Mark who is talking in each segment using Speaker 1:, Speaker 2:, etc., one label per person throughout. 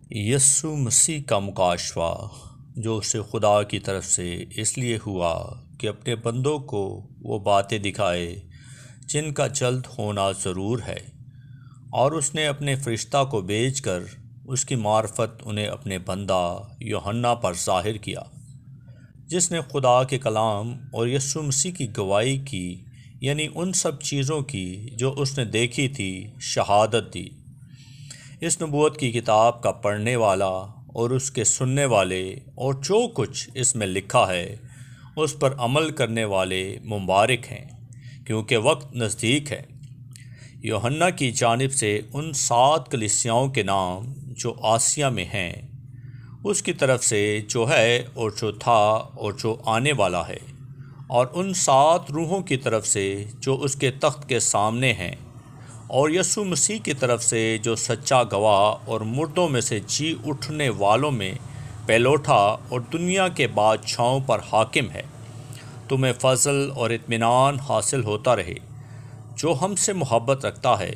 Speaker 1: یسوع مسیح کا مکاشفہ جو اسے خدا کی طرف سے اس لیے ہوا کہ اپنے بندوں کو وہ باتیں دکھائے جن کا جلد ہونا ضرور ہے، اور اس نے اپنے فرشتہ کو بھیج کر اس کی معرفت انہیں اپنے بندہ یوحنا پر ظاہر کیا، جس نے خدا کے کلام اور یسوع مسیح کی گواہی کی، یعنی ان سب چیزوں کی جو اس نے دیکھی تھی شہادت دی۔ اس نبوت کی کتاب کا پڑھنے والا اور اس کے سننے والے اور جو کچھ اس میں لکھا ہے اس پر عمل کرنے والے مبارک ہیں، کیونکہ وقت نزدیک ہے۔ یوحنا کی جانب سے ان 7 کلیسیاؤں کے نام جو آسیا میں ہیں، اس کی طرف سے جو ہے اور جو تھا اور جو آنے والا ہے، اور ان 7 روحوں کی طرف سے جو اس کے تخت کے سامنے ہیں، اور یسوع مسیح کی طرف سے جو سچا گواہ اور مردوں میں سے جی اٹھنے والوں میں پہلوٹا اور دنیا کے بادشاہوں پر حاکم ہے۔ تمہیں فضل اور اطمینان حاصل ہوتا رہے جو ہم سے محبت رکھتا ہے،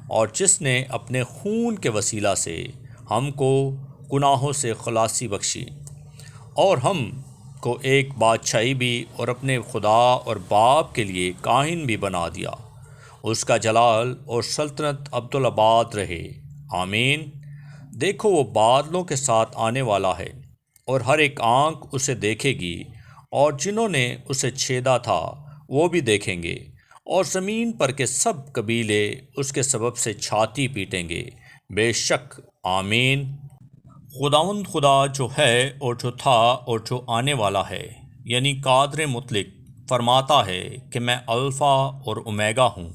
Speaker 1: اور جس نے اپنے خون کے وسیلہ سے ہم کو گناہوں سے خلاصی بخشی، اور ہم کو ایک بادشاہی بھی اور اپنے خدا اور باپ کے لیے کاہن بھی بنا دیا۔ اس کا جلال اور سلطنت ابدالآباد رہے، آمین۔ دیکھو وہ بادلوں کے ساتھ آنے والا ہے، اور ہر ایک آنکھ اسے دیکھے گی، اور جنہوں نے اسے چھیدا تھا وہ بھی دیکھیں گے، اور زمین پر کے سب قبیلے اس کے سبب سے چھاتی پیٹیں گے، بے شک، آمین۔ خداوند خدا جو ہے اور جو تھا اور جو آنے والا ہے، یعنی قادر مطلق، فرماتا ہے کہ میں الفا اور اومیگا ہوں۔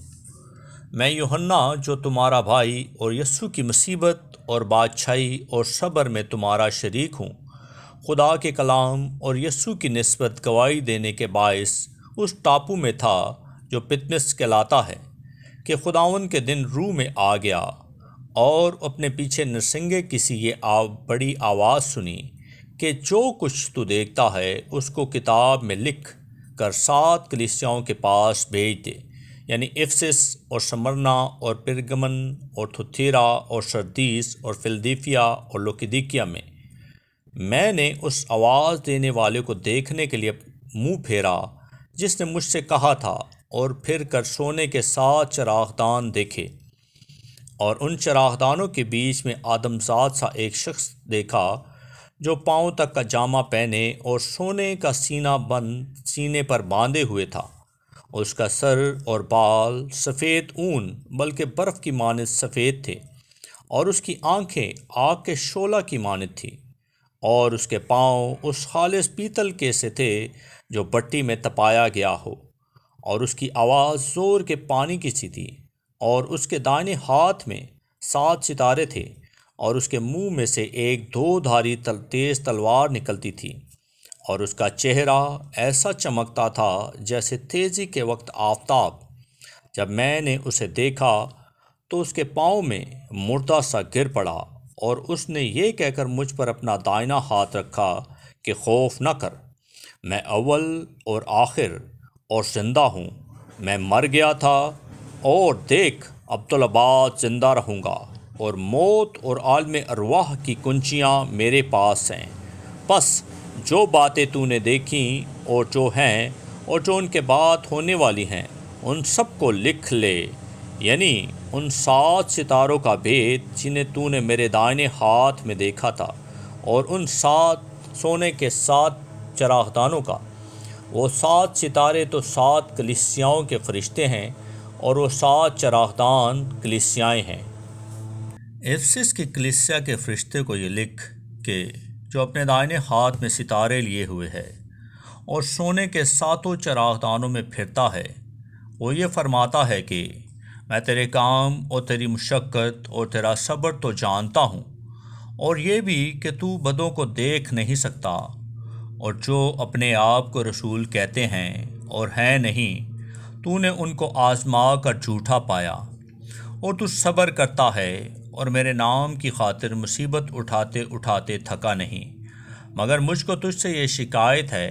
Speaker 1: میں یوحنا جو تمہارا بھائی اور یسوع کی مصیبت اور بادشاہی اور صبر میں تمہارا شریک ہوں، خدا کے کلام اور یسوع کی نسبت گواہی دینے کے باعث اس ٹاپو میں تھا جو پتمس کہلاتا ہے، کہ خداوند کے دن روح میں آ گیا، اور اپنے پیچھے نرسنگے کسی یہ بڑی آواز سنی کہ جو کچھ تو دیکھتا ہے اس کو کتاب میں لکھ کر 7 کلیسیاؤں کے پاس بھیج دے، یعنی افسس اور سمرنا اور پرگمن اور تھوتیرا اور سردیس اور فلدیفیا اور لوکدیکیا میں۔ میں نے اس آواز دینے والے کو دیکھنے کے لیے منہ پھیرا جس نے مجھ سے کہا تھا، اور پھر کر سونے کے 7 چراغدان دیکھے، اور ان چراغدانوں کے بیچ میں آدمزاد سا ایک شخص دیکھا جو پاؤں تک کا جامہ پہنے اور سونے کا سینہ بند سینے پر باندھے ہوئے تھا۔ اس کا سر اور بال سفید اون بلکہ برف کی مانند سفید تھے، اور اس کی آنکھیں آگ کے شعلہ کی مانند تھیں، اور اس کے پاؤں اس خالص پیتل کے سے تھے جو بٹی میں تپایا گیا ہو، اور اس کی آواز زور کے پانی کی سی تھی، اور اس کے دائنے ہاتھ میں 7 ستارے تھے، اور اس کے منہ میں سے ایک 2 دھاری تیز تلوار نکلتی تھی، اور اس کا چہرہ ایسا چمکتا تھا جیسے تیزی کے وقت آفتاب۔ جب میں نے اسے دیکھا تو اس کے پاؤں میں مردہ سا گر پڑا، اور اس نے یہ کہہ کر مجھ پر اپنا دائنا ہاتھ رکھا کہ خوف نہ کر، میں اول اور آخر اور زندہ ہوں۔ میں مر گیا تھا، اور دیکھ ابدالآباد زندہ رہوں گا، اور موت اور عالم ارواح کی کنچیاں میرے پاس ہیں۔ پس جو باتیں تو نے دیکھیں اور جو ہیں اور جو ان کے بعد ہونے والی ہیں، ان سب کو لکھ لے، یعنی ان 7 ستاروں کا بھید جنہیں تو نے میرے دائنے ہاتھ میں دیکھا تھا، اور ان 7 سونے کے 7 چراغدانوں کا۔ وہ 7 ستارے تو 7 کلیسیاؤں کے فرشتے ہیں، اور وہ 7 چراغدان کلیسیائیں ہیں۔ افسس کی کلیسیا کے فرشتے کو یہ لکھ کہ جو اپنے دائنے ہاتھ میں ستارے لیے ہوئے ہے اور سونے کے 7 چراغدانوں میں پھرتا ہے، وہ یہ فرماتا ہے کہ میں تیرے کام اور تیری مشقت اور تیرا صبر تو جانتا ہوں، اور یہ بھی کہ تو بدوں کو دیکھ نہیں سکتا، اور جو اپنے آپ کو رسول کہتے ہیں اور ہیں نہیں، تو نے ان کو آزما کر جھوٹا پایا، اور تو صبر کرتا ہے اور میرے نام کی خاطر مصیبت اٹھاتے اٹھاتے تھکا نہیں، مگر مجھ کو تجھ سے یہ شکایت ہے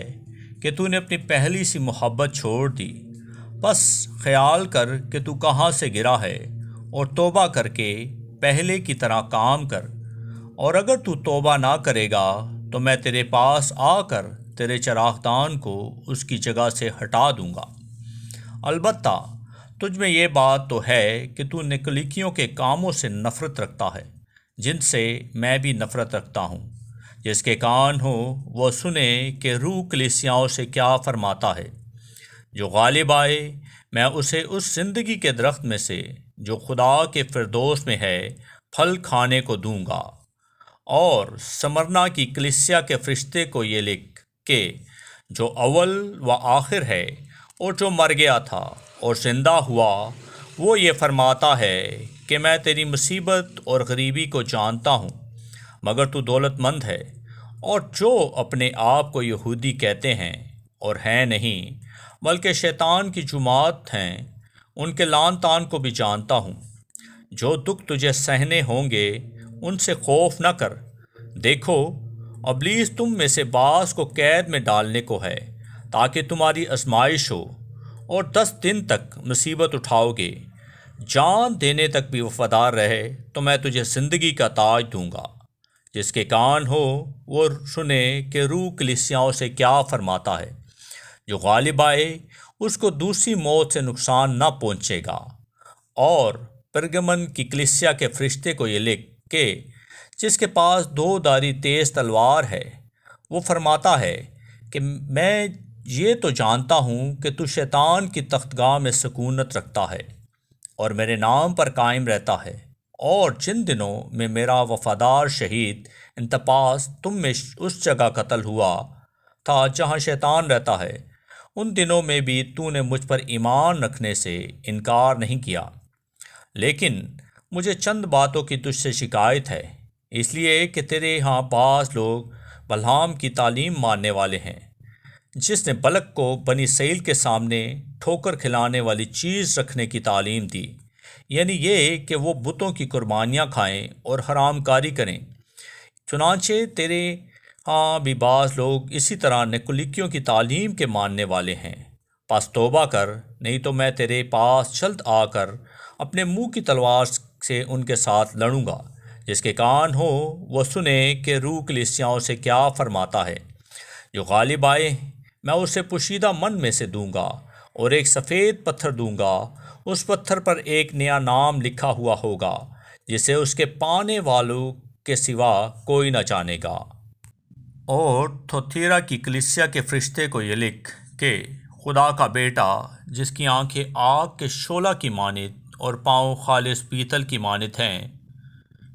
Speaker 1: کہ تو نے اپنی پہلی سی محبت چھوڑ دی۔ بس خیال کر کہ تو کہاں سے گرا ہے، اور توبہ کر کے پہلے کی طرح کام کر، اور اگر تو توبہ نہ کرے گا تو میں تیرے پاس آ کر تیرے چراغدان کو اس کی جگہ سے ہٹا دوں گا۔ البتہ تجھ میں یہ بات تو ہے کہ تو نکلیکیوں کے کاموں سے نفرت رکھتا ہے، جن سے میں بھی نفرت رکھتا ہوں۔ جس کے کان ہو وہ سنے کہ روح کلیسیاؤں سے کیا فرماتا ہے۔ جو غالب آئے میں اسے اس زندگی کے درخت میں سے جو خدا کے فردوس میں ہے پھل کھانے کو دوں گا۔ اور سمرنا کی کلیسیا کے فرشتے کو یہ لکھ کہ جو اول و آخر ہے اور جو مر گیا تھا اور زندہ ہوا، وہ یہ فرماتا ہے کہ میں تیری مصیبت اور غریبی کو جانتا ہوں، مگر تو دولت مند ہے، اور جو اپنے آپ کو یہودی کہتے ہیں اور ہیں نہیں بلکہ شیطان کی جماعت ہیں، ان کے لعن طعن کو بھی جانتا ہوں۔ جو دکھ تجھے سہنے ہوں گے ان سے خوف نہ کر۔ دیکھو، ابلیس تم میں سے بعض کو قید میں ڈالنے کو ہے تاکہ تمہاری آزمائش ہو، اور 10 دن تک مصیبت اٹھاؤ گے۔ جان دینے تک بھی وفادار رہے تو میں تجھے زندگی کا تاج دوں گا۔ جس کے کان ہو وہ سنے کہ روح کلیسیاؤں سے کیا فرماتا ہے۔ جو غالب آئے اس کو دوسری موت سے نقصان نہ پہنچے گا۔ اور پرگمن کی کلیسیا کے فرشتے کو یہ لکھ کہ جس کے پاس 2 دھاری تیز تلوار ہے، وہ فرماتا ہے کہ میں یہ تو جانتا ہوں کہ تو شیطان کی تختگاہ میں سکونت رکھتا ہے اور میرے نام پر قائم رہتا ہے، اور جن دنوں میں میرا وفادار شہید انتپاس تم میں اس جگہ قتل ہوا تھا جہاں شیطان رہتا ہے، ان دنوں میں بھی تو نے مجھ پر ایمان رکھنے سے انکار نہیں کیا۔ لیکن مجھے چند باتوں کی تجھ سے شکایت ہے، اس لیے کہ تیرے ہاں بعض لوگ بلعام کی تعلیم ماننے والے ہیں، جس نے بلک کو بنی اسرائیل کے سامنے ٹھوکر کھلانے والی چیز رکھنے کی تعلیم دی، یعنی یہ کہ وہ بتوں کی قربانیاں کھائیں اور حرام کاری کریں۔ چنانچہ تیرے ہاں بھی بعض لوگ اسی طرح نکولیکیوں کی تعلیم کے ماننے والے ہیں۔ پس توبہ کر، نہیں تو میں تیرے پاس جلد آ کر اپنے منہ کی تلوار سے ان کے ساتھ لڑوں گا۔ جس کے کان ہو وہ سنے کہ روح کلیسیاؤں سے کیا فرماتا ہے۔ جو غالب آئے میں اسے پوشیدہ من میں سے دوں گا، اور ایک سفید پتھر دوں گا، اس پتھر پر ایک نیا نام لکھا ہوا ہوگا جسے اس کے پانے والوں کے سوا کوئی نہ جانے گا۔ اور تھوتیرا کی کلیسیا کے فرشتے کو یہ لکھ کہ خدا کا بیٹا، جس کی آنکھیں آگ کے شعلہ کی مانند اور پاؤں خالص پیتل کی مانند ہیں،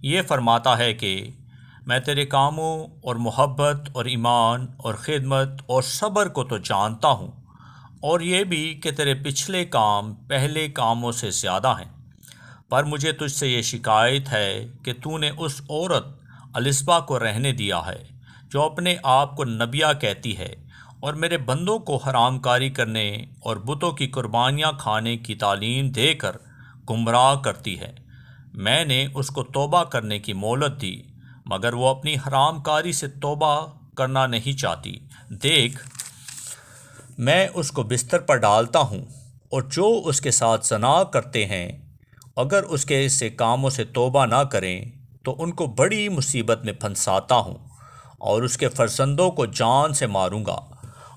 Speaker 1: یہ فرماتا ہے کہ میں تیرے کاموں اور محبت اور ایمان اور خدمت اور صبر کو تو جانتا ہوں، اور یہ بھی کہ تیرے پچھلے کام پہلے کاموں سے زیادہ ہیں، پر مجھے تجھ سے یہ شکایت ہے کہ تو نے اس عورت الصبا کو رہنے دیا ہے جو اپنے آپ کو نبیہ کہتی ہے اور میرے بندوں کو حرام کاری کرنے اور بتوں کی قربانیاں کھانے کی تعلیم دے کر گمراہ کرتی ہے۔ میں نے اس کو توبہ کرنے کی مہلت دی، مگر وہ اپنی حرام کاری سے توبہ کرنا نہیں چاہتی۔ دیکھ، میں اس کو بستر پر ڈالتا ہوں، اور جو اس کے ساتھ زنا کرتے ہیں اگر اس کے سے کاموں سے توبہ نہ کریں تو ان کو بڑی مصیبت میں پھنساتا ہوں، اور اس کے فرزندوں کو جان سے ماروں گا۔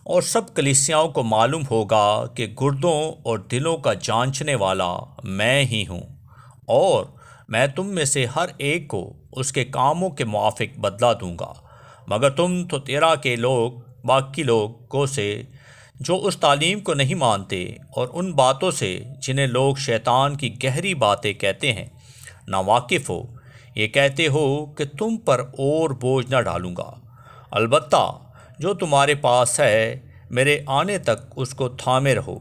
Speaker 1: اور سب کلیسیاؤں کو معلوم ہوگا کہ گردوں اور دلوں کا جانچنے والا میں ہی ہوں، اور میں تم میں سے ہر ایک کو اس کے کاموں کے موافق بدلہ دوں گا۔ مگر تم تو تیرا کے لوگ باقی لوگوں سے جو اس تعلیم کو نہیں مانتے اور ان باتوں سے جنہیں لوگ شیطان کی گہری باتیں کہتے ہیں نا واقف ہو، یہ کہتے ہو کہ تم پر اور بوجھ نہ ڈالوں گا۔ البتہ جو تمہارے پاس ہے میرے آنے تک اس کو تھامے رہو۔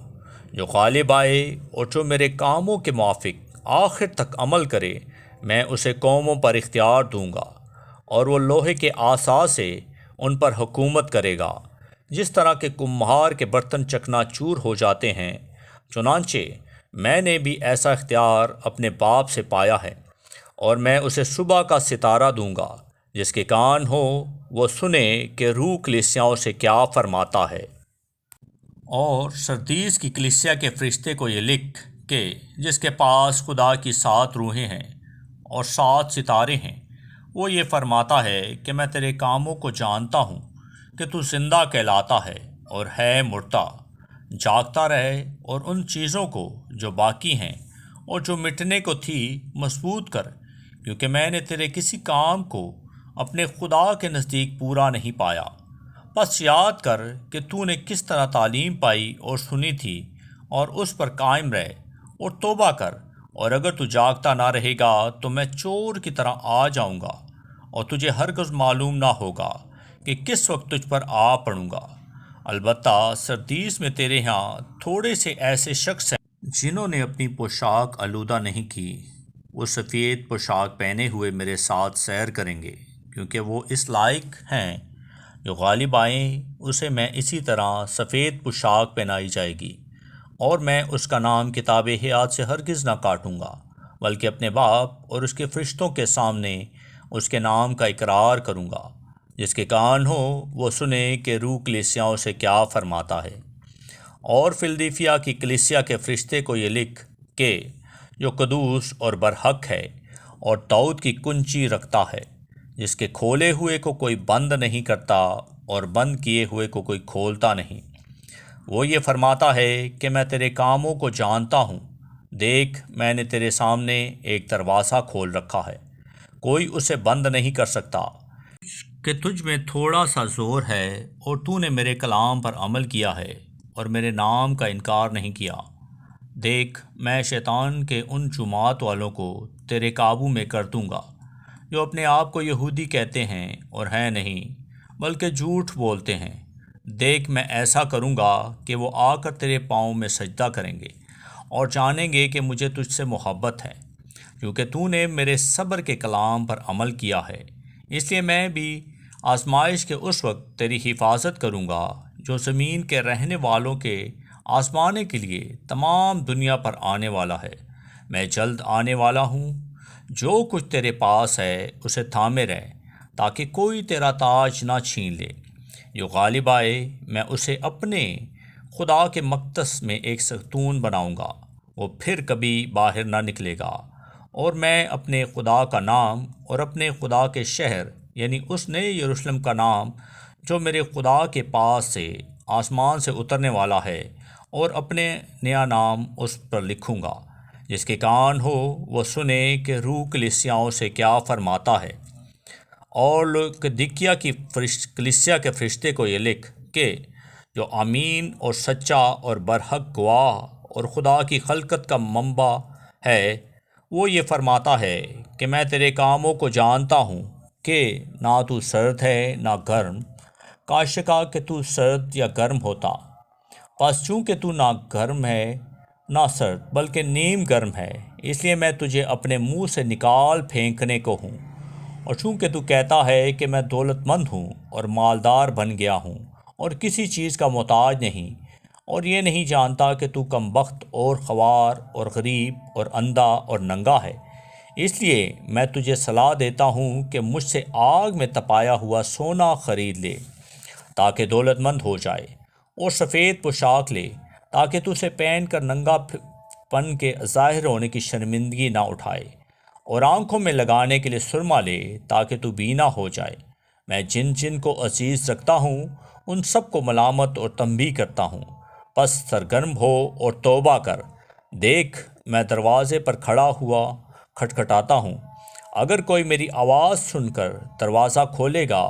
Speaker 1: جو غالب آئے اور جو میرے کاموں کے موافق آخر تک عمل کرے، میں اسے قوموں پر اختیار دوں گا، اور وہ لوہے کے عصا سے ان پر حکومت کرے گا، جس طرح کہ کمہار کے برتن چکنا چور ہو جاتے ہیں۔ چنانچہ میں نے بھی ایسا اختیار اپنے باپ سے پایا ہے، اور میں اسے صبح کا ستارہ دوں گا۔ جس کے کان ہو وہ سنے کہ روح کلیسیاؤں سے کیا فرماتا ہے۔ اور سردیس کی کلیسیا کے فرشتے کو یہ لکھ کہ جس کے پاس خدا کی 7 روحیں ہیں اور 7 ستارے ہیں، وہ یہ فرماتا ہے کہ میں تیرے کاموں کو جانتا ہوں کہ تو زندہ کہلاتا ہے اور ہے مردہ، جاگتا رہے اور ان چیزوں کو جو باقی ہیں اور جو مٹنے کو تھی مضبوط کر، کیونکہ میں نے تیرے کسی کام کو اپنے خدا کے نزدیک پورا نہیں پایا۔ بس یاد کر کہ تو نے کس طرح تعلیم پائی اور سنی تھی، اور اس پر قائم رہ اور توبہ کر، اور اگر تو جاگتا نہ رہے گا تو میں چور کی طرح آ جاؤں گا، اور تجھے ہرگز معلوم نہ ہوگا کہ کس وقت تجھ پر آ پڑوں گا۔ البتہ سردیس میں تیرے ہاں تھوڑے سے ایسے شخص ہیں جنہوں نے اپنی پوشاک آلودہ نہیں کی، وہ سفید پوشاک پہنے ہوئے میرے ساتھ سیر کریں گے، کیونکہ وہ اس لائق ہیں۔ جو غالب آئیں اسے میں اسی طرح سفید پوشاک پہنائی جائے گی، اور میں اس کا نام کتاب حیات سے ہرگز نہ کاٹوں گا، بلکہ اپنے باپ اور اس کے فرشتوں کے سامنے اس کے نام کا اقرار کروں گا۔ جس کے کان ہو وہ سنے کہ روح کلیسیاؤں سے کیا فرماتا ہے۔ اور فلدیفیا کی کلیسیا کے فرشتے کو یہ لکھ کہ جو قدوس اور برحق ہے اور داؤد کی کنچی رکھتا ہے، جس کے کھولے ہوئے کو کوئی بند نہیں کرتا اور بند کیے ہوئے کو کوئی کھولتا نہیں، وہ یہ فرماتا ہے کہ میں تیرے کاموں کو جانتا ہوں۔ دیکھ، میں نے تیرے سامنے ایک دروازہ کھول رکھا ہے، کوئی اسے بند نہیں کر سکتا، کہ تجھ میں تھوڑا سا زور ہے اور تو نے میرے کلام پر عمل کیا ہے اور میرے نام کا انکار نہیں کیا۔ دیکھ، میں شیطان کے ان جماعت والوں کو تیرے قابو میں کر دوں گا جو اپنے آپ کو یہودی کہتے ہیں اور ہیں نہیں، بلکہ جھوٹ بولتے ہیں۔ دیکھ، میں ایسا کروں گا کہ وہ آ کر تیرے پاؤں میں سجدہ کریں گے اور جانیں گے کہ مجھے تجھ سے محبت ہے، کیونکہ تو نے میرے صبر کے کلام پر عمل کیا ہے۔ اس لیے میں بھی آزمائش کے اس وقت تیری حفاظت کروں گا جو زمین کے رہنے والوں کے آزمانے کے لیے تمام دنیا پر آنے والا ہے۔ میں جلد آنے والا ہوں۔ جو کچھ تیرے پاس ہے اسے تھامے رہ، تاکہ کوئی تیرا تاج نہ چھین لے۔ جو غالب آئے میں اسے اپنے خدا کے مقدس میں ایک ستون بناؤں گا، وہ پھر کبھی باہر نہ نکلے گا، اور میں اپنے خدا کا نام اور اپنے خدا کے شہر یعنی اس نئے یروشلم کا نام جو میرے خدا کے پاس سے آسمان سے اترنے والا ہے، اور اپنے نیا نام اس پر لکھوں گا۔ جس کے کان ہو وہ سنے کہ روح کلیسیاؤں سے کیا فرماتا ہے۔ اور لودکیہ کی کلیسیا کے فرشتے کو یہ لکھ کہ جو امین اور سچا اور برحق گواہ اور خدا کی خلقت کا منبع ہے، وہ یہ فرماتا ہے کہ میں تیرے کاموں کو جانتا ہوں کہ نہ تو سرد ہے نہ گرم، کاش کہ تو سرد یا گرم ہوتا۔ پس چونکہ تو نہ گرم ہے نہ سرد بلکہ نیم گرم ہے، اس لیے میں تجھے اپنے منہ سے نکال پھینکنے کو ہوں۔ اور چونکہ تو کہتا ہے کہ میں دولت مند ہوں اور مالدار بن گیا ہوں اور کسی چیز کا محتاج نہیں، اور یہ نہیں جانتا کہ تو کم بخت اور خوار اور غریب اور اندھا اور ننگا ہے، اس لیے میں تجھے صلاح دیتا ہوں کہ مجھ سے آگ میں تپایا ہوا سونا خرید لے تاکہ دولت مند ہو جائے، اور سفید پوشاک لے تاکہ تو اسے پہن کر ننگا پن کے ظاہر ہونے کی شرمندگی نہ اٹھائے، اور آنکھوں میں لگانے کے لیے سرما لے تاکہ تو بینا ہو جائے۔ میں جن جن کو عزیز رکھتا ہوں ان سب کو ملامت اور تنبیہ کرتا ہوں۔ پس سرگرم ہو اور توبہ کر۔ دیکھ، میں دروازے پر کھڑا ہوا کھٹکھٹاتا ہوں، اگر کوئی میری آواز سن کر دروازہ کھولے گا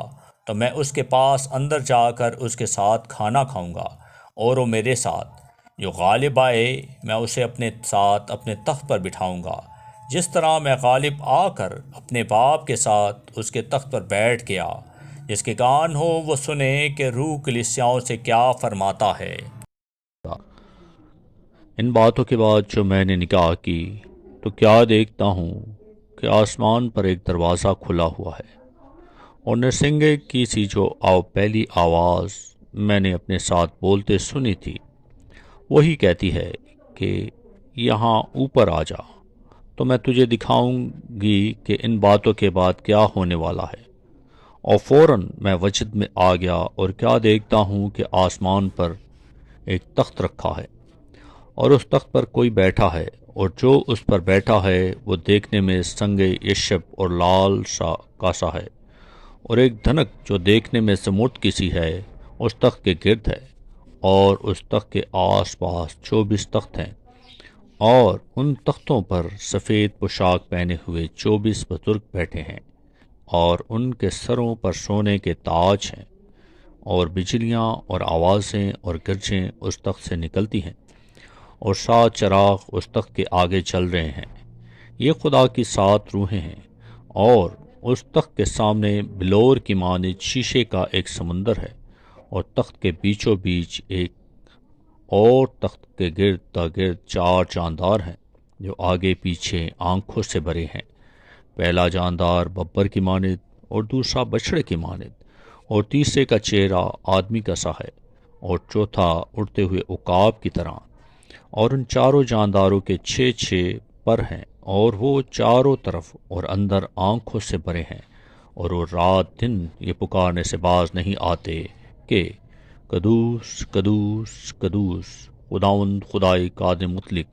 Speaker 1: تو میں اس کے پاس اندر جا کر اس کے ساتھ کھانا کھاؤں گا اور وہ میرے ساتھ۔ جو غالب آئے میں اسے اپنے ساتھ اپنے تخت پر بٹھاؤں گا، جس طرح میں غالب آ کر اپنے باپ کے ساتھ اس کے تخت پر بیٹھ گیا۔ جس کے کان ہو وہ سنے کہ روح کلیسیاؤں سے کیا فرماتا ہے۔ ان باتوں کے بعد جو میں نے نگاہ کی تو کیا دیکھتا ہوں کہ آسمان پر ایک دروازہ کھلا ہوا ہے، اور نرسنگے کی سی جو پہلی آواز میں نے اپنے ساتھ بولتے سنی تھی وہی کہتی ہے کہ یہاں اوپر آ جا، تو میں تجھے دکھاؤں گی کہ ان باتوں کے بعد کیا ہونے والا ہے۔ اور فوراً میں وجد میں آ گیا، اور کیا دیکھتا ہوں کہ آسمان پر ایک تخت رکھا ہے، اور اس تخت پر کوئی بیٹھا ہے، اور جو اس پر بیٹھا ہے وہ دیکھنے میں سنگ یشب اور لال سا کاسا ہے، اور ایک دھنک جو دیکھنے میں زمرد کی سی ہے اس تخت کے گرد ہے، اور اس تخت کے آس پاس 24 تخت ہیں، اور ان تختوں پر سفید پوشاک پہنے ہوئے 24 بزرگ بیٹھے ہیں، اور ان کے سروں پر سونے کے تاج ہیں، اور بجلیاں اور آوازیں اور گرجیں اس تخت سے نکلتی ہیں، اور 7 چراغ اس تخت کے آگے چل رہے ہیں۔ یہ خدا کی 7 روحیں ہیں، اور اس تخت کے سامنے بلور کی مانند شیشے کا ایک سمندر ہے، اور تخت کے بیچوں بیچ ایک اور تخت کے گرد گرد 4 جاندار ہیں جو آگے پیچھے آنکھوں سے بھرے ہیں۔ پہلا جاندار ببر کی مانند، اور دوسرا بچھڑے کی مانند، اور تیسرے کا چہرہ آدمی کا سا ہے، اور چوتھا اڑتے ہوئے عقاب کی طرح۔ اور ان چاروں جانداروں کے 6 پر ہیں، اور وہ چاروں طرف اور اندر آنکھوں سے بھرے ہیں، اور وہ رات دن یہ پکارنے سے باز نہیں آتے کہ قدوس قدوس قدوس خداوند خدائے قادر مطلق،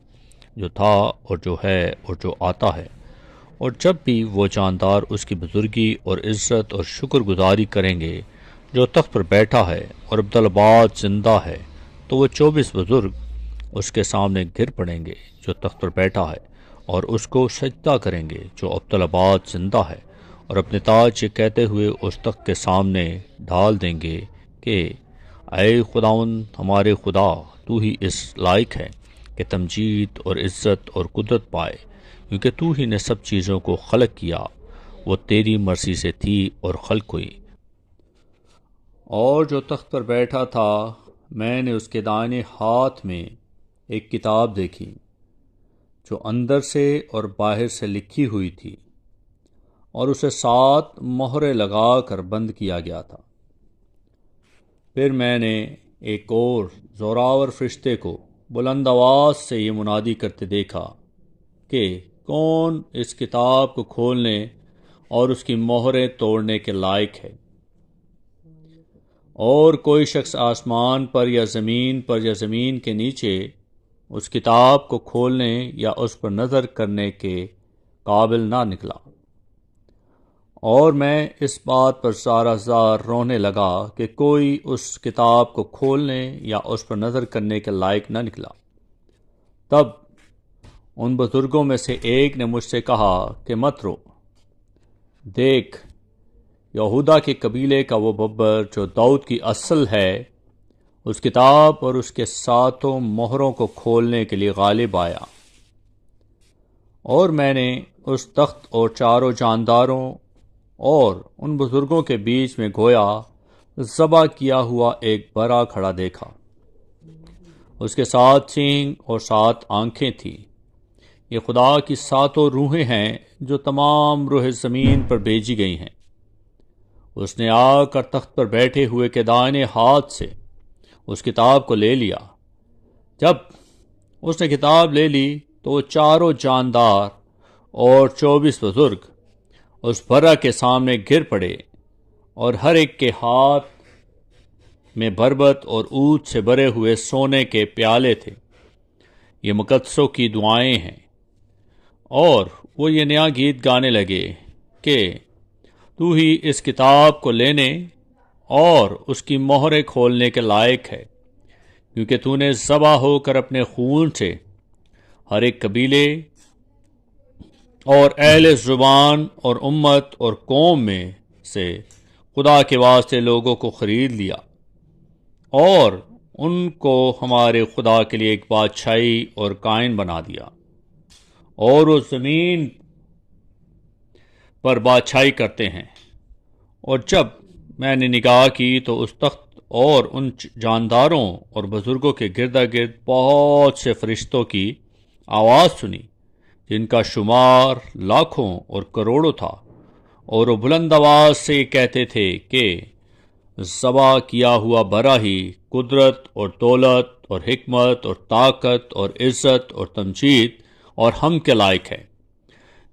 Speaker 1: جو تھا اور جو ہے اور جو آتا ہے۔ اور جب بھی وہ جاندار اس کی بزرگی اور عزت اور شکر گزاری کریں گے جو تخت پر بیٹھا ہے اور عبدالآباد زندہ ہے، تو وہ 24 بزرگ اس کے سامنے گر پڑیں گے جو تخت پر بیٹھا ہے، اور اس کو سجدہ کریں گے جو عبدالآباد زندہ ہے، اور اپنے تاج یہ کہتے ہوئے اس تخت کے سامنے ڈال دیں گے کہ اے خداوند ہمارے خدا، تو ہی اس لائق ہے کہ تمجید اور عزت اور قدرت پائے، کیونکہ تو ہی نے سب چیزوں کو خلق کیا، وہ تیری مرضی سے تھی اور خلق ہوئی۔ اور جو تخت پر بیٹھا تھا، میں نے اس کے دائیں ہاتھ میں ایک کتاب دیکھی جو اندر سے اور باہر سے لکھی ہوئی تھی، اور اسے 7 مہریں لگا کر بند کیا گیا تھا۔ پھر میں نے ایک اور زوراور فرشتے کو بلند آواز سے یہ منادی کرتے دیکھا کہ کون اس کتاب کو کھولنے اور اس کی مہریں توڑنے کے لائق ہے؟ اور کوئی شخص آسمان پر یا زمین کے نیچے اس کتاب کو کھولنے یا اس پر نظر کرنے کے قابل نہ نکلا۔ اور میں اس بات پر زار زار رونے لگا کہ کوئی اس کتاب کو کھولنے یا اس پر نظر کرنے کے لائق نہ نکلا۔ تب ان بزرگوں میں سے ایک نے مجھ سے کہا کہ مت رو، دیکھ، یہودا کے قبیلے کا وہ ببر جو داؤد کی اصل ہے، اس کتاب اور اس کے 7 مہروں کو کھولنے کے لیے غالب آیا۔ اور میں نے اس تخت اور چاروں جانداروں اور ان بزرگوں کے بیچ میں گویا ذبح کیا ہوا ایک برا کھڑا دیکھا۔ اس کے 7 سینگ اور 7 آنکھیں تھیں۔ یہ خدا کی 7 روحیں ہیں جو تمام روح زمین پر بھیجی گئی ہیں۔ اس نے آ کر تخت پر بیٹھے ہوئے کے دائیں ہاتھ سے اس کتاب کو لے لیا۔ جب اس نے کتاب لے لی تو وہ چاروں جاندار اور 24 بزرگ اس برا کے سامنے گر پڑے، اور ہر ایک کے ہاتھ میں بربت اور عود سے بھرے ہوئے سونے کے پیالے تھے۔ یہ مقدسوں کی دعائیں ہیں۔ اور وہ یہ نیا گیت گانے لگے کہ تو ہی اس کتاب کو لینے اور اس کی مہریں کھولنے کے لائق ہے، کیونکہ تو نے ذبح ہو کر اپنے خون سے ہر ایک قبیلے اور اہل زبان اور امت اور قوم میں سے خدا کے واسطے لوگوں کو خرید لیا، اور ان کو ہمارے خدا کے لیے ایک بادشاہی اور قائم بنا دیا، اور وہ زمین پر بادشاہی کرتے ہیں۔ اور جب میں نے نگاہ کی تو اس تخت اور ان جانداروں اور بزرگوں کے گردا گرد بہت سے فرشتوں کی آواز سنی، جن کا شمار لاکھوں اور کروڑوں تھا، اور وہ بلند آواز سے یہ کہتے تھے کہ ذبح کیا ہوا برا ہی قدرت اور دولت اور حکمت اور طاقت اور عزت اور تمجید اور ہم کے لائق ہے۔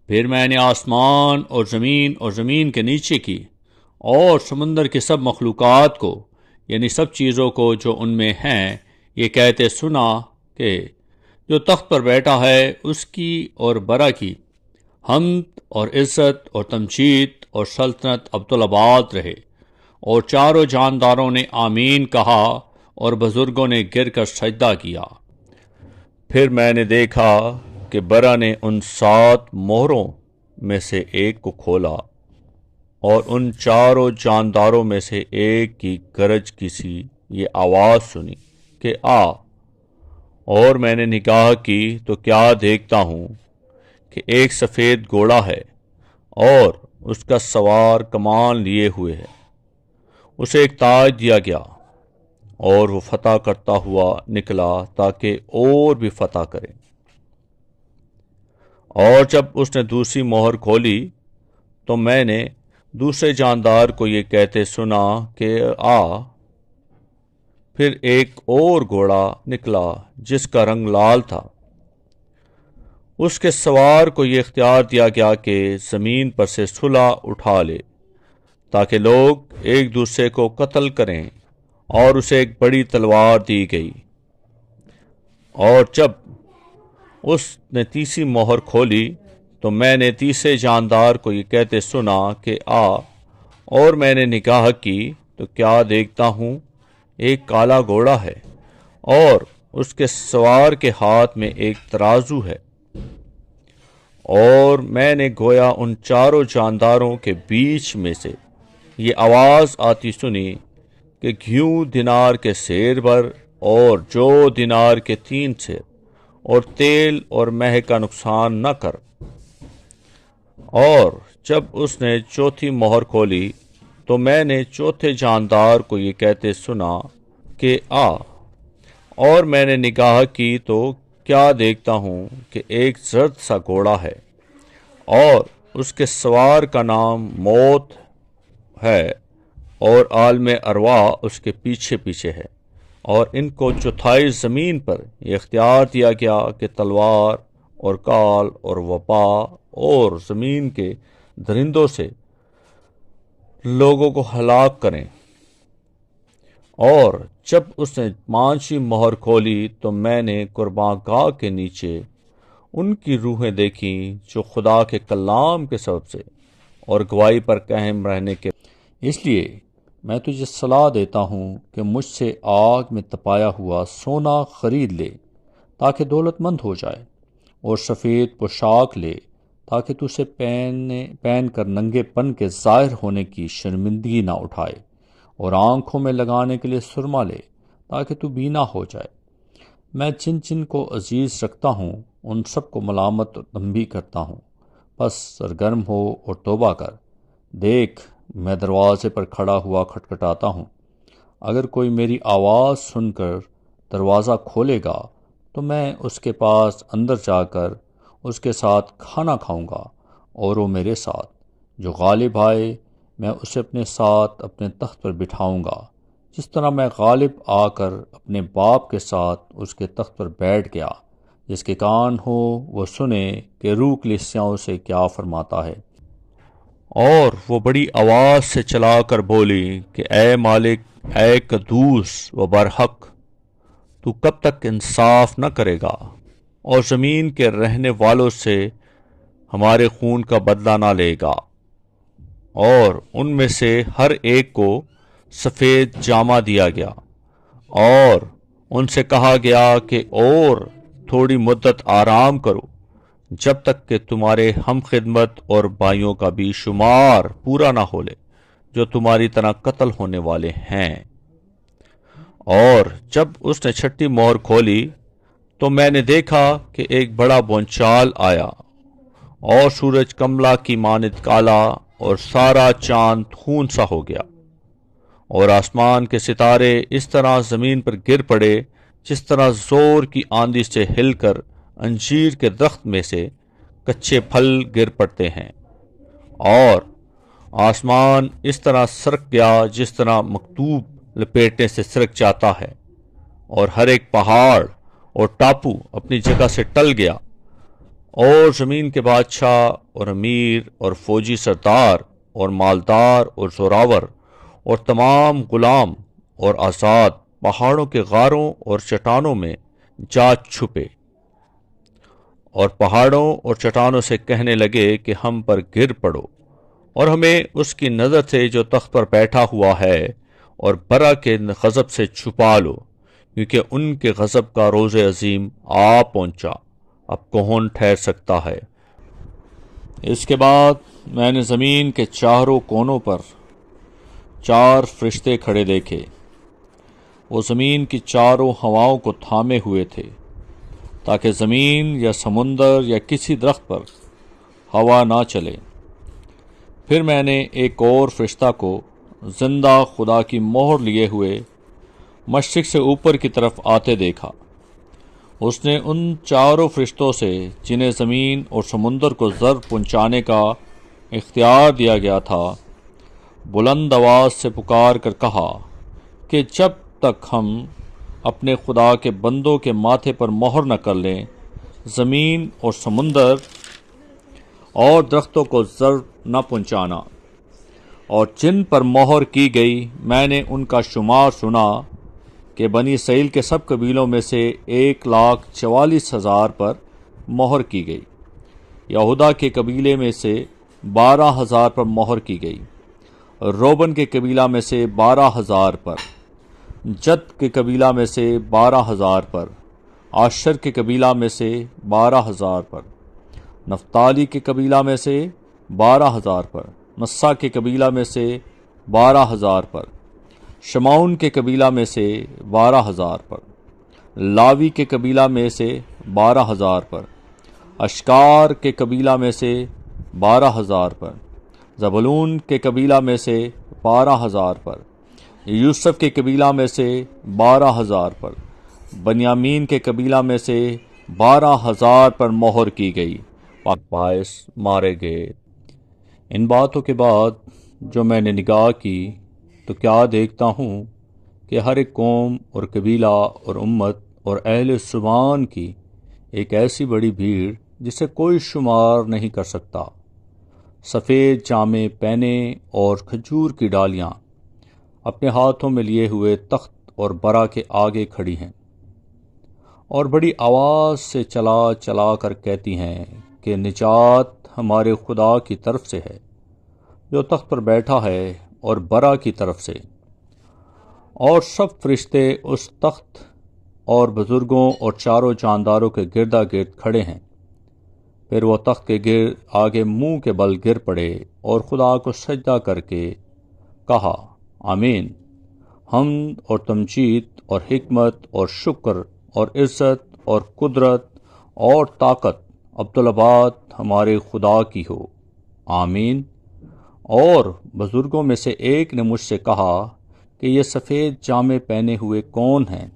Speaker 1: پھر میں نے آسمان اور زمین کے نیچے کی اور سمندر کی سب مخلوقات کو، یعنی سب چیزوں کو جو ان میں ہیں، یہ کہتے سنا کہ جو تخت پر بیٹھا ہے اس کی اور برا کی حمد اور عزت اور تمجید اور سلطنت ابدالآباد رہے۔ اور چاروں جانداروں نے آمین کہا اور بزرگوں نے گر کر سجدہ کیا۔ پھر میں نے دیکھا کہ برا نے ان 7 مہروں میں سے ایک کو کھولا، اور ان چاروں جانداروں میں سے ایک کی گرج کی سی یہ آواز سنی کہ آ۔ اور میں نے نگاہ کی تو کیا دیکھتا ہوں کہ ایک سفید گھوڑا ہے، اور اس کا سوار کمان لیے ہوئے ہے۔ اسے ایک تاج دیا گیا، اور وہ فتح کرتا ہوا نکلا تاکہ اور بھی فتح کرے۔ اور جب اس نے دوسری مہر کھولی تو میں نے دوسرے جاندار کو یہ کہتے سنا کہ آ۔ پھر ایک اور گھوڑا نکلا جس کا رنگ لال تھا۔ اس کے سوار کو یہ اختیار دیا گیا کہ زمین پر سے صلہ اٹھا لے تاکہ لوگ ایک دوسرے کو قتل کریں، اور اسے ایک بڑی تلوار دی گئی۔ اور جب اس نے تیسری مہر کھولی تو میں نے تیسرے جاندار کو یہ کہتے سنا کہ آ۔ اور میں نے نگاہ کی تو کیا دیکھتا ہوں ایک کالا گھوڑا ہے، اور اس کے سوار کے ہاتھ میں ایک ترازو ہے۔ اور میں نے گویا ان چاروں جانداروں کے بیچ میں سے یہ آواز آتی سنی کہ گھیوں دینار کے سیر بھر، اور جو دینار کے 3 سیر، اور تیل اور مہ کا نقصان نہ کر۔ اور جب اس نے چوتھی مہر کھولی تو میں نے چوتھے جاندار کو یہ کہتے سنا کہ آ۔ اور میں نے نگاہ کی تو کیا دیکھتا ہوں کہ ایک زرد سا گھوڑا ہے، اور اس کے سوار کا نام موت ہے، اور عالم ارواح اس کے پیچھے پیچھے ہے۔ اور ان کو چوتھائی زمین پر یہ اختیار دیا گیا کہ تلوار اور کال اور وبا اور زمین کے درندوں سے لوگوں کو ہلاک کریں۔ اور جب اس نے 5ویں مہر کھولی تو میں نے قرباں گاہ کے نیچے ان کی روحیں دیکھیں جو خدا کے کلام کے سبب سے اور گواہی پر قائم رہنے کے۔ اس لیے میں تجھے صلاح دیتا ہوں کہ مجھ سے آگ میں تپایا ہوا سونا خرید لے تاکہ دولت مند ہو جائے، اور سفید پوشاک لے تاکہ تو اسے پہن کر ننگے پن کے ظاہر ہونے کی شرمندگی نہ اٹھائے، اور آنکھوں میں لگانے کے لیے سرما لے تاکہ تو بینا ہو جائے۔ میں جن جن کو عزیز رکھتا ہوں ان سب کو ملامت اور تنبیہ کرتا ہوں، پس سرگرم ہو اور توبہ کر۔ دیکھ، میں دروازے پر کھڑا ہوا کھٹکھٹاتا ہوں۔ اگر کوئی میری آواز سن کر دروازہ کھولے گا تو میں اس کے پاس اندر جا کر اس کے ساتھ کھانا کھاؤں گا، اور وہ میرے ساتھ۔ جو غالب آئے میں اسے اپنے ساتھ اپنے تخت پر بٹھاؤں گا، جس طرح میں غالب آ کر اپنے باپ کے ساتھ اس کے تخت پر بیٹھ گیا۔ جس کے کان ہو وہ سنے کہ روح کلیسیاؤں سے کیا فرماتا ہے۔ اور وہ بڑی آواز سے چلا کر بولی کہ اے مالک، اے قدوس و برحق، تو کب تک انصاف نہ کرے گا اور زمین کے رہنے والوں سے ہمارے خون کا بدلہ نہ لے گا؟ اور ان میں سے ہر ایک کو سفید جامہ دیا گیا، اور ان سے کہا گیا کہ اور تھوڑی مدت آرام کرو، جب تک کہ تمہارے ہم خدمت اور بھائیوں کا بھی شمار پورا نہ ہو لے جو تمہاری طرح قتل ہونے والے ہیں۔ اور جب اس نے 6ٹھی مہر کھولی تو میں نے دیکھا کہ ایک بڑا بھونچال آیا، اور سورج کملا کی مانند کالا، اور سارا چاند خون سا ہو گیا، اور آسمان کے ستارے اس طرح زمین پر گر پڑے جس طرح زور کی آندھی سے ہل کر انجیر کے درخت میں سے کچے پھل گر پڑتے ہیں۔ اور آسمان اس طرح سرک گیا جس طرح مکتوب لپیٹنے سے سرک جاتا ہے، اور ہر ایک پہاڑ اور ٹاپو اپنی جگہ سے ٹل گیا، اور زمین کے بادشاہ اور امیر اور فوجی سردار اور مالدار اور زوراور اور تمام غلام اور آزاد پہاڑوں کے غاروں اور چٹانوں میں جا چھپے۔ اور پہاڑوں اور چٹانوں سے کہنے لگے کہ ہم پر گر پڑو اور ہمیں اس کی نظر سے جو تخت پر بیٹھا ہوا ہے اور برا کے غضب سے چھپا لو، کیونکہ ان کے غضب کا روز عظیم آ پہنچا، اب کون ٹھہر سکتا ہے۔ اس کے بعد میں نے زمین کے چاروں کونوں پر 4 فرشتے کھڑے دیکھے۔ وہ زمین کی چاروں ہواؤں کو تھامے ہوئے تھے، تاکہ زمین یا سمندر یا کسی درخت پر ہوا نہ چلے۔ پھر میں نے ایک اور فرشتہ کو زندہ خدا کی مہر لیے ہوئے مشرق سے اوپر کی طرف آتے دیکھا۔ اس نے ان 4 فرشتوں سے جنہیں زمین اور سمندر کو ضرر پہنچانے کا اختیار دیا گیا تھا، بلند آواز سے پکار کر کہا کہ جب تک ہم اپنے خدا کے بندوں کے ماتھے پر مہر نہ کر لیں، زمین اور سمندر اور درختوں کو ضرر نہ پہنچانا۔ اور جن پر مہر کی گئی میں نے ان کا شمار سنا کہ بنی اسرائیل کے سب قبیلوں میں سے 1,44,000 پر مہر کی گئی، یہودا کے قبیلے میں سے 12,000 پر مہر کی گئی، روبن کے قبیلہ میں سے 12,000 پر، جد کے قبیلہ میں سے 12,000 پر، آشر کے قبیلہ میں سے 12,000 پر، نفتالی کے قبیلہ میں سے 12,000 پر، نسا کے قبیلہ میں سے 12,000 پر، شمعون کے قبیلہ میں سے 12,000 پر، لاوی کے قبیلہ میں سے 12,000 پر، اشکار کے قبیلہ میں سے 12,000 پر، زبولون کے قبیلہ میں سے 12,000 پر، یوسف کے قبیلہ میں سے 12,000 پر، بنیامین کے قبیلہ میں سے 12,000 پر مہر کی گئی، باعث مارے گئے۔ ان باتوں کے بعد جو میں نے نگاہ کی تو کیا دیکھتا ہوں کہ ہر ایک قوم اور قبیلہ اور امت اور اہل زبان کی ایک ایسی بڑی بھیڑ جسے کوئی شمار نہیں کر سکتا، سفید جامے پہنے اور کھجور کی ڈالیاں اپنے ہاتھوں میں لیے ہوئے تخت اور برا کے آگے کھڑی ہیں، اور بڑی آواز سے چلا چلا کر کہتی ہیں کہ نجات ہمارے خدا کی طرف سے ہے جو تخت پر بیٹھا ہے اور برا کی طرف سے۔ اور سب فرشتے اس تخت اور بزرگوں اور چاروں جانداروں کے گردا گرد کھڑے ہیں۔ پھر وہ تخت کے گرد آگے منہ کے بل گر پڑے اور خدا کو سجدہ کر کے کہا، آمین، حمد اور تمجید اور حکمت اور شکر اور عزت اور قدرت اور طاقت عبدالآباد ہمارے خدا کی ہو، آمین۔ اور بزرگوں میں سے ایک نے مجھ سے کہا کہ یہ سفید جامے پہنے ہوئے کون ہیں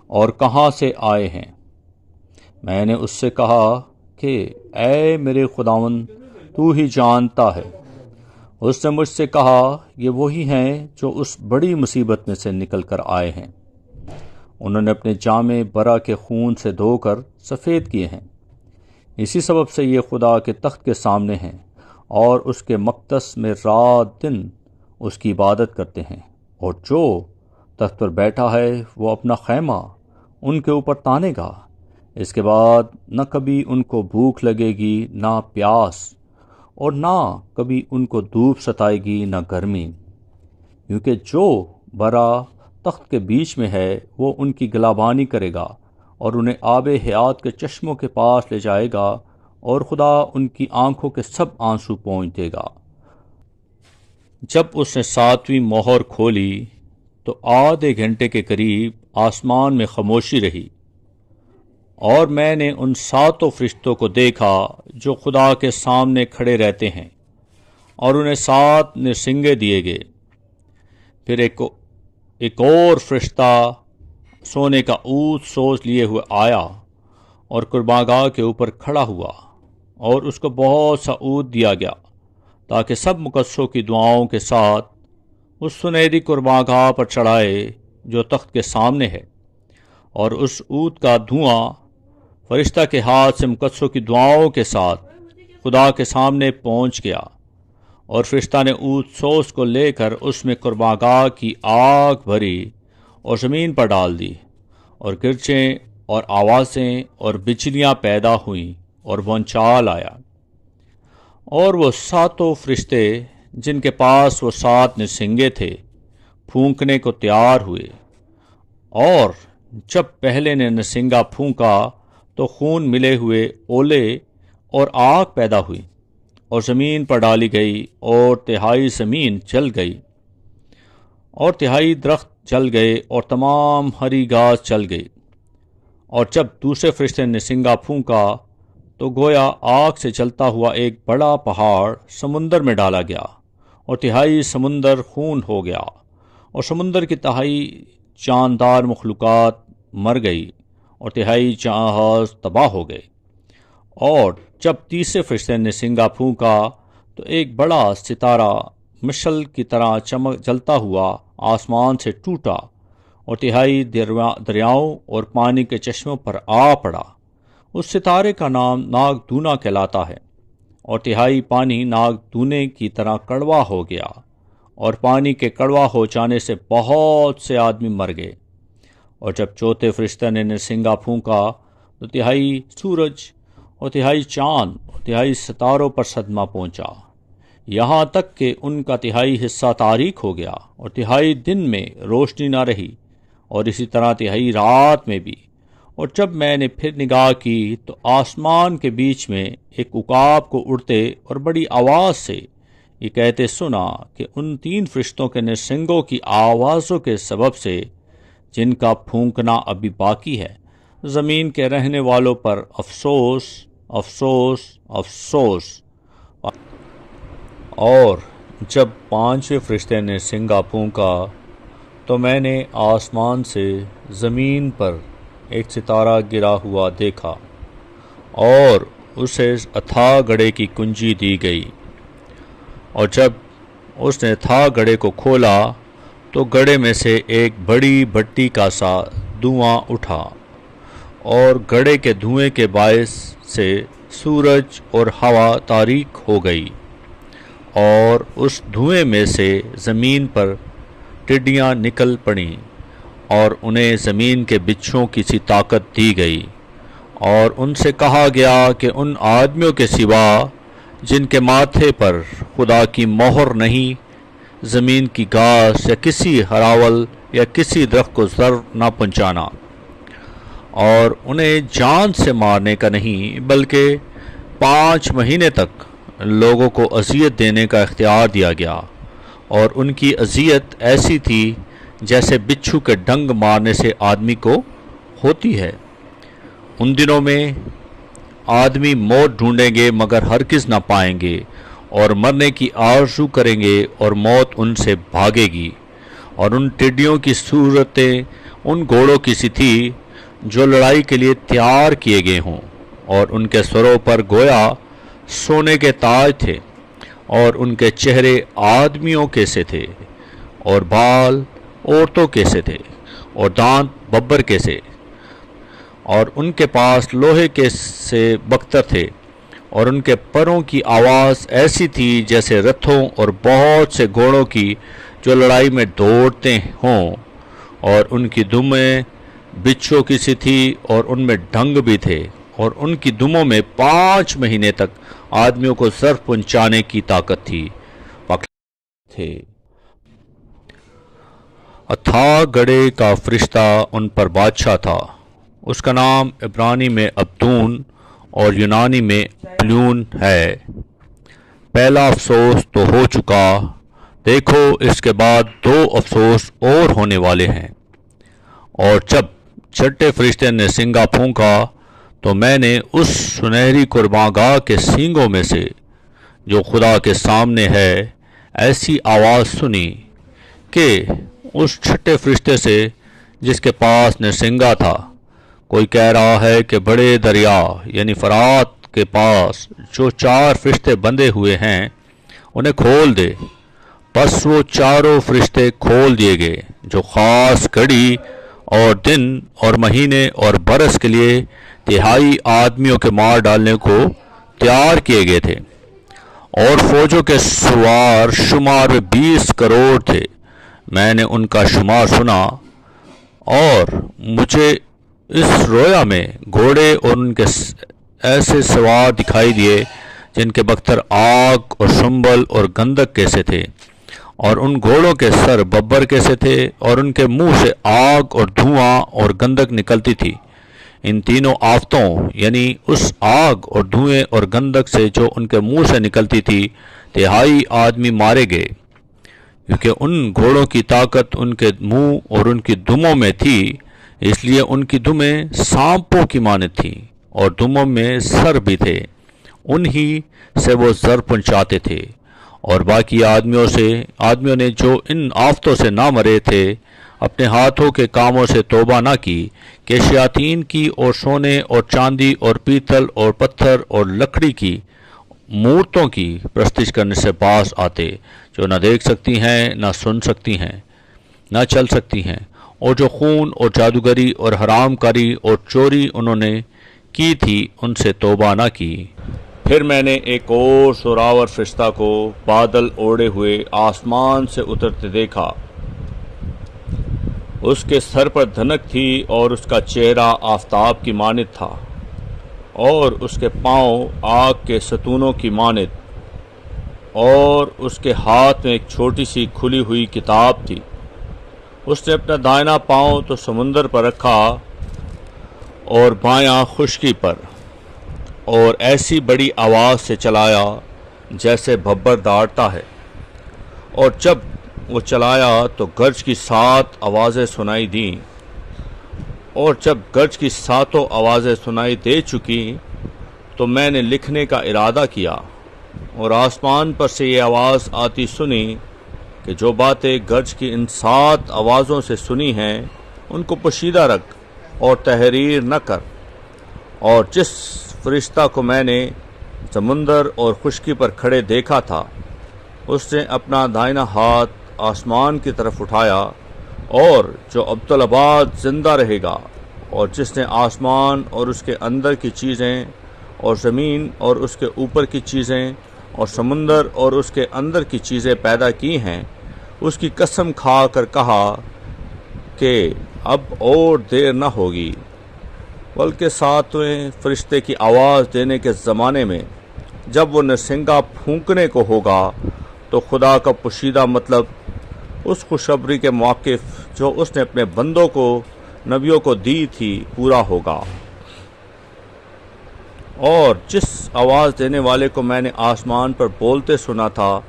Speaker 1: اور کہاں سے آئے ہیں؟ میں نے اس سے کہا کہ اے میرے خداوند، تو ہی جانتا ہے۔ اس نے مجھ سے کہا، یہ وہی ہیں جو اس بڑی مصیبت میں سے نکل کر آئے ہیں، انہوں نے اپنے جامے برا کے خون سے دھو کر سفید کیے ہیں، اسی سبب سے یہ خدا کے تخت کے سامنے ہیں اور اس کے مقدس میں رات دن اس کی عبادت کرتے ہیں، اور جو تخت پر بیٹھا ہے وہ اپنا خیمہ ان کے اوپر تانے گا۔ اس کے بعد نہ کبھی ان کو بھوک لگے گی نہ پیاس، اور نہ کبھی ان کو دھوپ ستائے گی نہ گرمی، کیونکہ جو برا تخت کے بیچ میں ہے وہ ان کی گلابانی کرے گا اور انہیں آب حیات کے چشموں کے پاس لے جائے گا، اور خدا ان کی آنکھوں کے سب آنسو پونچھ دے گا۔ جب اس نے 7ویں مہر کھولی تو آدھے گھنٹے کے قریب آسمان میں خاموشی رہی، اور میں نے ان 7 فرشتوں کو دیکھا جو خدا کے سامنے کھڑے رہتے ہیں، اور انہیں 7 نرسنگے دیے گئے۔ پھر ایک اور فرشتہ سونے کا اونٹ سوز لیے ہوئے آیا اور قربانگاہ کے اوپر کھڑا ہوا، اور اس کو بہت سا اونٹ دیا گیا تاکہ سب مقدسوں کی دعاؤں کے ساتھ اس سنہری قربانگاہ پر چڑھائے جو تخت کے سامنے ہے، اور اس اونٹ کا دھواں فرشتہ کے ہاتھ سے مقدسوں کی دعاؤں کے ساتھ خدا کے سامنے پہنچ گیا، اور فرشتہ نے اونٹ سوز کو لے کر اس میں قربانگاہ کی آگ بھری اور زمین پر ڈال دی، اور گرچیں اور آوازیں اور بجلیاں پیدا ہوئیں اور بھونچال آیا، اور وہ ساتوں فرشتے جن کے پاس وہ 7 نرسنگے تھے پھونکنے کو تیار ہوئے، اور جب پہلے نے نرسنگا پھونکا تو خون ملے ہوئے اولے اور آگ پیدا ہوئی اور زمین پر ڈالی گئی، اور تہائی زمین جل گئی اور تہائی درخت جل گئے اور تمام ہری گھاس جل گئی۔ اور جب دوسرے فرشتے نے نرسنگا پھونکا تو گویا آگ سے جلتا ہوا ایک بڑا پہاڑ سمندر میں ڈالا گیا، اور تہائی سمندر خون ہو گیا، اور سمندر کی تہائی جاندار مخلوقات مر گئی، اور تہائی جہاز تباہ ہو گئے۔ اور جب تیسرے فرشتے نے نرسنگا پھونکا تو ایک بڑا ستارہ مشعل کی طرح جلتا ہوا آسمان سے ٹوٹا اور تہائی دریاؤں اور پانی کے چشموں پر آ پڑا۔ اس ستارے کا نام ناگ دونا کہلاتا ہے، اور تہائی پانی ناگ دونے کی طرح کڑوا ہو گیا، اور پانی کے کڑوا ہو جانے سے بہت سے آدمی مر گئے۔ اور جب چوتھے فرشتے نے نرسنگا پھونکا تو تہائی سورج اور تہائی چاند اور تہائی ستاروں پر صدمہ پہنچا، یہاں تک کہ ان کا تہائی حصہ تاریک ہو گیا، اور تہائی دن میں روشنی نہ رہی، اور اسی طرح تہائی رات میں بھی۔ اور جب میں نے پھر نگاہ کی تو آسمان کے بیچ میں ایک عقاب کو اڑتے اور بڑی آواز سے یہ کہتے سنا کہ ان 3 فرشتوں کے نرسنگوں کی آوازوں کے سبب سے جن کا پھونکنا ابھی باقی ہے، زمین کے رہنے والوں پر افسوس، افسوس، افسوس۔ اور جب 5ویں فرشتے نے نرسنگا پھونکا تو میں نے آسمان سے زمین پر ایک ستارہ گرا ہوا دیکھا، اور اسے اتھاہ گڑھے کی کنجی دی گئی، اور جب اس نے اتھاہ گڑھے کو کھولا تو گڑھے میں سے ایک بڑی بھٹی کا سا دھواں اٹھا، اور گڑھے کے دھوئیں کے باعث سے سورج اور ہوا تاریک ہو گئی، اور اس دھوئیں میں سے زمین پر ٹڈیاں نکل پڑیں، اور انہیں زمین کے بچھوؤں کی سی طاقت دی گئی، اور ان سے کہا گیا کہ ان آدمیوں کے سوا جن کے ماتھے پر خدا کی مہر نہیں، زمین کی گھاس یا کسی ہراول یا کسی درخت کو ضرر نہ پہنچانا، اور انہیں جان سے مارنے کا نہیں بلکہ 5 مہینے تک لوگوں کو اذیت دینے کا اختیار دیا گیا، اور ان کی اذیت ایسی تھی جیسے بچھو کے ڈنگ مارنے سے آدمی کو ہوتی ہے۔ ان دنوں میں آدمی موت ڈھونڈیں گے مگر ہرگز نہ پائیں گے، اور مرنے کی آرزو کریں گے اور موت ان سے بھاگے گی۔ اور ان ٹڈیوں کی صورتیں ان گھوڑوں کی سی تھی جو لڑائی کے لیے تیار کیے گئے ہوں، اور ان کے سروں پر گویا سونے کے تاج تھے، اور ان کے چہرے آدمیوں کے سے تھے، اور بال عورتوں کے سے تھے، اور دانت ببر کے سے، اور ان کے پاس لوہے کے سے بختر تھے، اور ان کے پروں کی آواز ایسی تھی جیسے رتھوں اور بہت سے گھوڑوں کی جو لڑائی میں دوڑتے ہوں، اور ان کی دمیں بچھو کی سی تھی، اور ان میں ڈنگ بھی تھے، اور ان کی دموں میں 5 مہینے تک آدمیوں کو ضرر پہنچانے کی طاقت تھی۔ اتھاہ گڑھے کا فرشتہ ان پر بادشاہ تھا، اس کا نام عبرانی میں ابدون اور یونانی میں پلیون ہے۔ پہلا افسوس تو ہو چکا، دیکھو اس کے بعد 2 افسوس اور ہونے والے ہیں۔ اور جب چھٹے فرشتے نے نرسنگا پھونکا تو میں نے اس سنہری قرباں گاہ کے سینگوں میں سے جو خدا کے سامنے ہے ایسی آواز سنی کہ اس چھٹے فرشتے سے جس کے پاس نرسنگا تھا، کوئی کہہ رہا ہے کہ بڑے دریا یعنی فرات کے پاس جو 4 فرشتے بندھے ہوئے ہیں انہیں کھول دے۔ پس وہ 4 فرشتے کھول دیے گئے جو خاص گھڑی اور دن اور مہینے اور برس کے لیے تہائی آدمیوں کے مار ڈالنے کو تیار کیے گئے تھے، اور فوجوں کے سوار شمار میں 20 کروڑ تھے۔ میں نے ان کا شمار سنا، اور مجھے اس رویا میں گھوڑے اور ان کے ایسے سوار دکھائی دیے جن کے بختر آگ اور شنبل اور گندک کیسے تھے، اور ان گھوڑوں کے سر ببر کیسے تھے، اور ان کے منہ سے آگ اور دھواں اور گندک نکلتی تھی۔ ان تینوں آفتوں یعنی اس آگ اور دھوئیں اور گندک سے جو ان کے منہ سے نکلتی تھی، تہائی آدمی مارے گئے، کیونکہ ان گھوڑوں کی طاقت ان کے منہ اور ان کی دموں میں تھی، اس لیے ان کی دمیں سانپوں کی مانند تھیں اور دموں میں سر بھی تھے، انہی سے وہ زر پہنچاتے تھے۔ اور باقی آدمیوں نے جو ان آفتوں سے نہ مرے تھے، اپنے ہاتھوں کے کاموں سے توبہ نہ کی کہ شیاطین کی اور سونے اور چاندی اور پیتل اور پتھر اور لکڑی کی مورتوں کی پرستش کرنے سے باز آتے، جو نہ دیکھ سکتی ہیں، نہ سن سکتی ہیں، نہ چل سکتی ہیں، اور جو خون اور جادوگری اور حرام کاری اور چوری انہوں نے کی تھی ان سے توبہ نہ کی۔ پھر میں نے ایک اور زوراور فرشتہ کو بادل اوڑے ہوئے آسمان سے اترتے دیکھا۔ اس کے سر پر دھنک تھی اور اس کا چہرہ آفتاب کی مانند تھا، اور اس کے پاؤں آگ کے ستونوں کی مانند، اور اس کے ہاتھ میں ایک چھوٹی سی کھلی ہوئی کتاب تھی۔ اس نے اپنا دائنا پاؤں تو سمندر پر رکھا اور بایاں خشکی پر، اور ایسی بڑی آواز سے چلایا جیسے بھبر داڑتا ہے، اور جب وہ چلایا تو گرج کی 7 آوازیں سنائی دیں، اور جب گرج کی 7 آوازیں سنائی دے چکی تو میں نے لکھنے کا ارادہ کیا، اور آسمان پر سے یہ آواز آتی سنی کہ جو باتیں گرج کی ان 7 آوازوں سے سنی ہیں ان کو پوشیدہ رکھ اور تحریر نہ کر۔ اور جس فرشتہ کو میں نے سمندر اور خشکی پر کھڑے دیکھا تھا، اس نے اپنا دائنا ہاتھ آسمان کی طرف اٹھایا، اور جو ابدالآباد زندہ رہے گا، اور جس نے آسمان اور اس کے اندر کی چیزیں اور زمین اور اس کے اوپر کی چیزیں اور سمندر اور اس کے اندر کی چیزیں پیدا کی ہیں، اس کی قسم کھا کر کہا کہ اب اور دیر نہ ہوگی، بلکہ 7ویں فرشتے کی آواز دینے کے زمانے میں جب وہ نرسنگا پھونکنے کو ہوگا تو خدا کا پوشیدہ مطلب اس خوشخبری کے موقف جو اس نے اپنے بندوں کو نبیوں کو دی تھی پورا ہوگا۔ اور جس آواز دینے والے کو میں نے آسمان پر بولتے سنا تھا،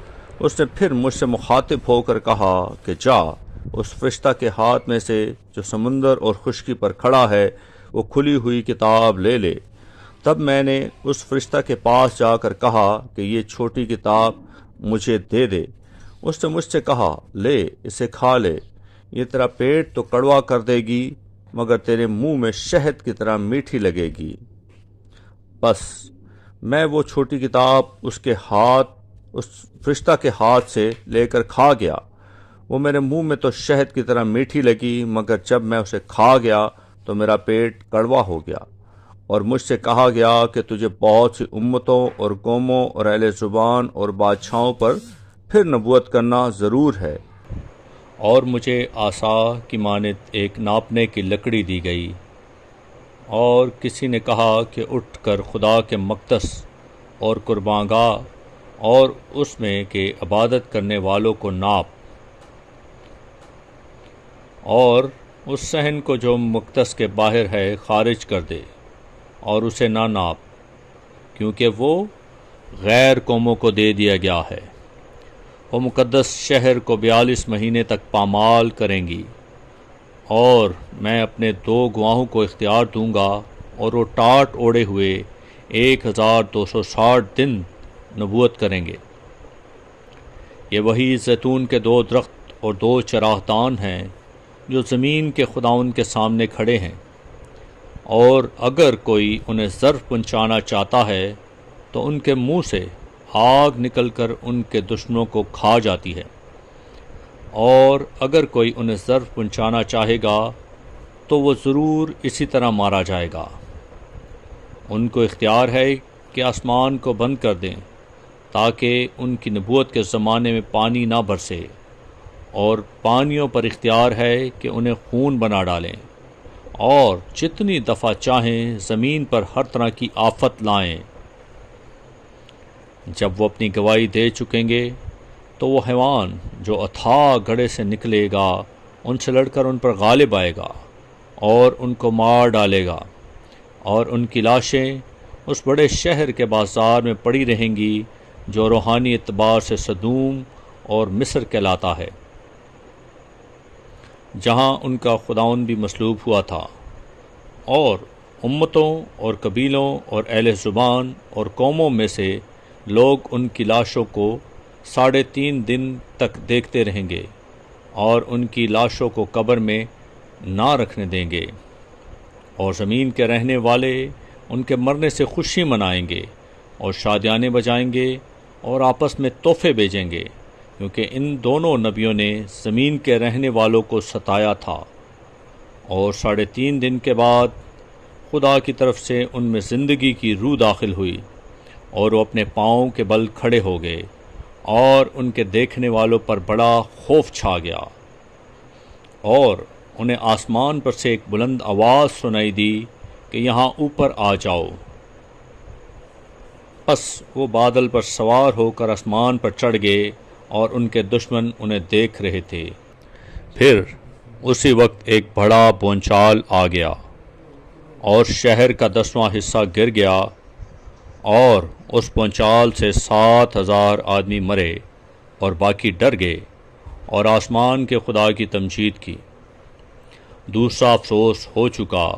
Speaker 1: اس نے پھر مجھ سے مخاطب ہو کر کہا کہ جا، اس فرشتہ کے ہاتھ میں سے جو سمندر اور خشکی پر کھڑا ہے وہ کھلی ہوئی کتاب لے لے۔ تب میں نے اس فرشتہ کے پاس جا کر کہا کہ یہ چھوٹی کتاب مجھے دے دے۔ اس نے مجھ سے کہا، لے، اسے کھا لے، یہ تیرا پیٹ تو کڑوا کر دے گی مگر تیرے منہ میں شہد کی طرح میٹھی لگے گی۔ بس میں وہ چھوٹی کتاب اس فرشتہ کے ہاتھ سے لے کر کھا گیا۔ وہ میرے منہ میں تو شہد کی طرح میٹھی لگی، مگر جب میں اسے کھا گیا تو میرا پیٹ کڑوا ہو گیا۔ اور مجھ سے کہا گیا کہ تجھے بہت سی امتوں اور قوموں اور اہل زبان اور بادشاہوں پر پھر نبوت کرنا ضرور ہے۔ اور مجھے عصا کی مانند ایک ناپنے کی لکڑی دی گئی، اور کسی نے کہا کہ اٹھ کر خدا کے مقدس اور قربان گاہ اور اس میں کے عبادت کرنے والوں کو ناپ، اور اس صحن کو جو مقدس کے باہر ہے خارج کر دے، اور اسے نہ ناپ، کیونکہ وہ غیر قوموں کو دے دیا گیا ہے۔ وہ مقدس شہر کو 42 مہینے تک پامال کریں گی، اور میں اپنے 2 گواہوں کو اختیار دوں گا، اور وہ ٹاٹ اوڑے ہوئے 1260 دن نبوت کریں گے۔ یہ وہی زیتون کے 2 درخت اور 2 چراغدان ہیں جو زمین کے خداوند کے سامنے کھڑے ہیں، اور اگر کوئی انہیں ضرر پہنچانا چاہتا ہے تو ان کے منہ سے آگ نکل کر ان کے دشمنوں کو کھا جاتی ہے، اور اگر کوئی انہیں ضرر پہنچانا چاہے گا تو وہ ضرور اسی طرح مارا جائے گا۔ ان کو اختیار ہے کہ آسمان کو بند کر دیں تاکہ ان کی نبوت کے زمانے میں پانی نہ برسے، اور پانیوں پر اختیار ہے کہ انہیں خون بنا ڈالیں، اور جتنی دفعہ چاہیں زمین پر ہر طرح کی آفت لائیں۔ جب وہ اپنی گواہی دے چکیں گے تو وہ حیوان جو اتھاہ گڑھے سے نکلے گا ان سے لڑ کر ان پر غالب آئے گا اور ان کو مار ڈالے گا، اور ان کی لاشیں اس بڑے شہر کے بازار میں پڑی رہیں گی جو روحانی اعتبار سے سدوم اور مصر کہلاتا ہے، جہاں ان کا خداوند بھی مصلوب ہوا تھا۔ اور امتوں اور قبیلوں اور اہل زبان اور قوموں میں سے لوگ ان کی لاشوں کو 3.5 دن تک دیکھتے رہیں گے اور ان کی لاشوں کو قبر میں نہ رکھنے دیں گے، اور زمین کے رہنے والے ان کے مرنے سے خوشی منائیں گے اور شادیانے بجائیں گے اور آپس میں تحفے بھیجیں گے، کیونکہ ان دونوں نبیوں نے زمین کے رہنے والوں کو ستایا تھا۔ اور 3.5 دن کے بعد خدا کی طرف سے ان میں زندگی کی روح داخل ہوئی، اور وہ اپنے پاؤں کے بل کھڑے ہو گئے، اور ان کے دیکھنے والوں پر بڑا خوف چھا گیا، اور انہیں آسمان پر سے ایک بلند آواز سنائی دی کہ یہاں اوپر آ جاؤ۔ پس وہ بادل پر سوار ہو کر آسمان پر چڑھ گئے، اور ان کے دشمن انہیں دیکھ رہے تھے۔ پھر اسی وقت ایک بڑا بونچال آ گیا، اور شہر کا 10واں حصہ گر گیا، اور اس بونچال سے 7,000 آدمی مرے، اور باقی ڈر گئے اور آسمان کے خدا کی تمجید کی۔ دوسرا افسوس ہو چکا،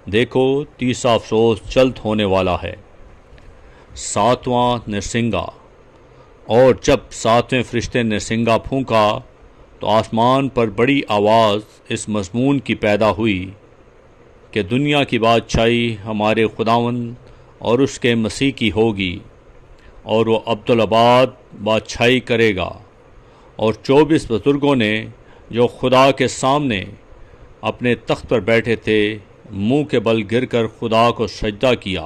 Speaker 1: دیکھو تیسرا افسوس جلد ہونے والا ہے، 7واں نرسنگا۔ اور جب 7ویں فرشتے نے نرسنگا پھونکا تو آسمان پر بڑی آواز اس مضمون کی پیدا ہوئی کہ دنیا کی بادشاہی ہمارے خداوند اور اس کے مسیح کی ہوگی، اور وہ ابدالآباد بادشاہی کرے گا۔ اور 24 بزرگوں نے جو خدا کے سامنے اپنے تخت پر بیٹھے تھے منہ کے بل گر کر خدا کو سجدہ کیا،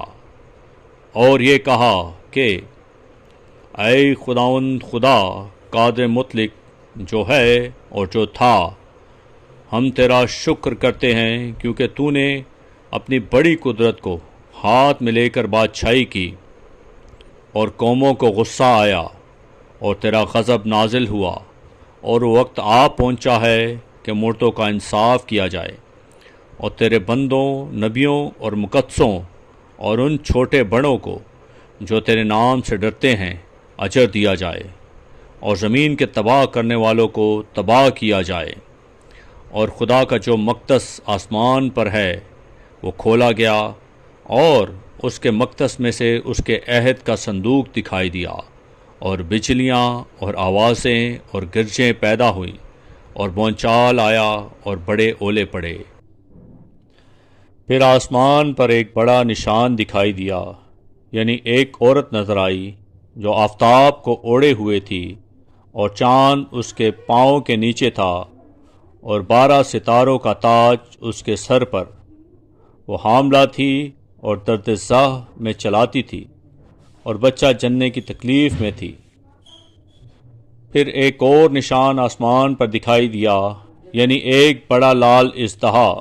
Speaker 1: اور یہ کہا کہ اے خداوند خدا قادر مطلق جو ہے اور جو تھا، ہم تیرا شکر کرتے ہیں کیونکہ تو نے اپنی بڑی قدرت کو ہاتھ میں لے کر بادشاہی کی، اور قوموں کو غصہ آیا اور تیرا غضب نازل ہوا، اور وہ وقت آ پہنچا ہے کہ مردوں کا انصاف کیا جائے، اور تیرے بندوں نبیوں اور مقدسوں اور ان چھوٹے بڑوں کو جو تیرے نام سے ڈرتے ہیں اجر دیا جائے، اور زمین کے تباہ کرنے والوں کو تباہ کیا جائے۔ اور خدا کا جو مقدس آسمان پر ہے وہ کھولا گیا، اور اس کے مقدس میں سے اس کے عہد کا صندوق دکھائی دیا، اور بجلیاں اور آوازیں اور گرجیں پیدا ہوئیں، اور بونچال آیا اور بڑے اولے پڑے۔ پھر آسمان پر ایک بڑا نشان دکھائی دیا، یعنی ایک عورت نظر آئی جو آفتاب کو اوڑھے ہوئے تھی، اور چاند اس کے پاؤں کے نیچے تھا، اور 12 ستاروں کا تاج اس کے سر پر۔ وہ حاملہ تھی اور درد زہ میں چلاتی تھی، اور بچہ جننے کی تکلیف میں تھی۔ پھر ایک اور نشان آسمان پر دکھائی دیا، یعنی ایک بڑا لال اژدہا،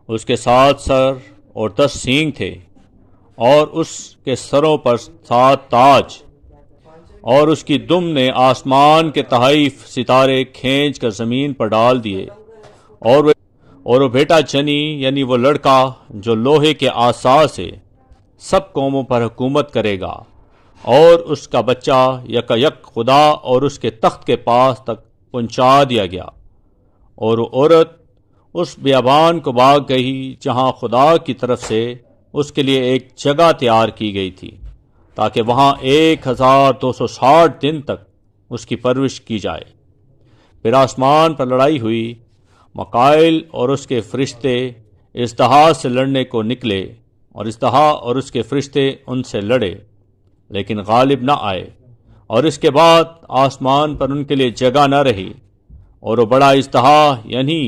Speaker 1: اس کے 7 سر اور 10 سینگ تھے، اور اس کے سروں پر 7 تاج، اور اس کی دم نے آسمان کے تحائف ستارے کھینچ کر زمین پر ڈال دیے، اور وہ بیٹا جنی، یعنی وہ لڑکا جو لوہے کے عصا سے سب قوموں پر حکومت کرے گا، اور اس کا بچہ یک خدا اور اس کے تخت کے پاس تک پہنچا دیا گیا۔ اور وہ عورت اس بیابان کو بھاگ گئی جہاں خدا کی طرف سے اس کے لیے ایک جگہ تیار کی گئی تھی، تاکہ وہاں 1260 دن تک اس کی پرورش کی جائے۔ پھر آسمان پر لڑائی ہوئی، مکائل اور اس کے فرشتے اژدہا سے لڑنے کو نکلے، اور اژدہا اور اس کے فرشتے ان سے لڑے، لیکن غالب نہ آئے، اور اس کے بعد آسمان پر ان کے لیے جگہ نہ رہی۔ اور وہ بڑا اژدہا، یعنی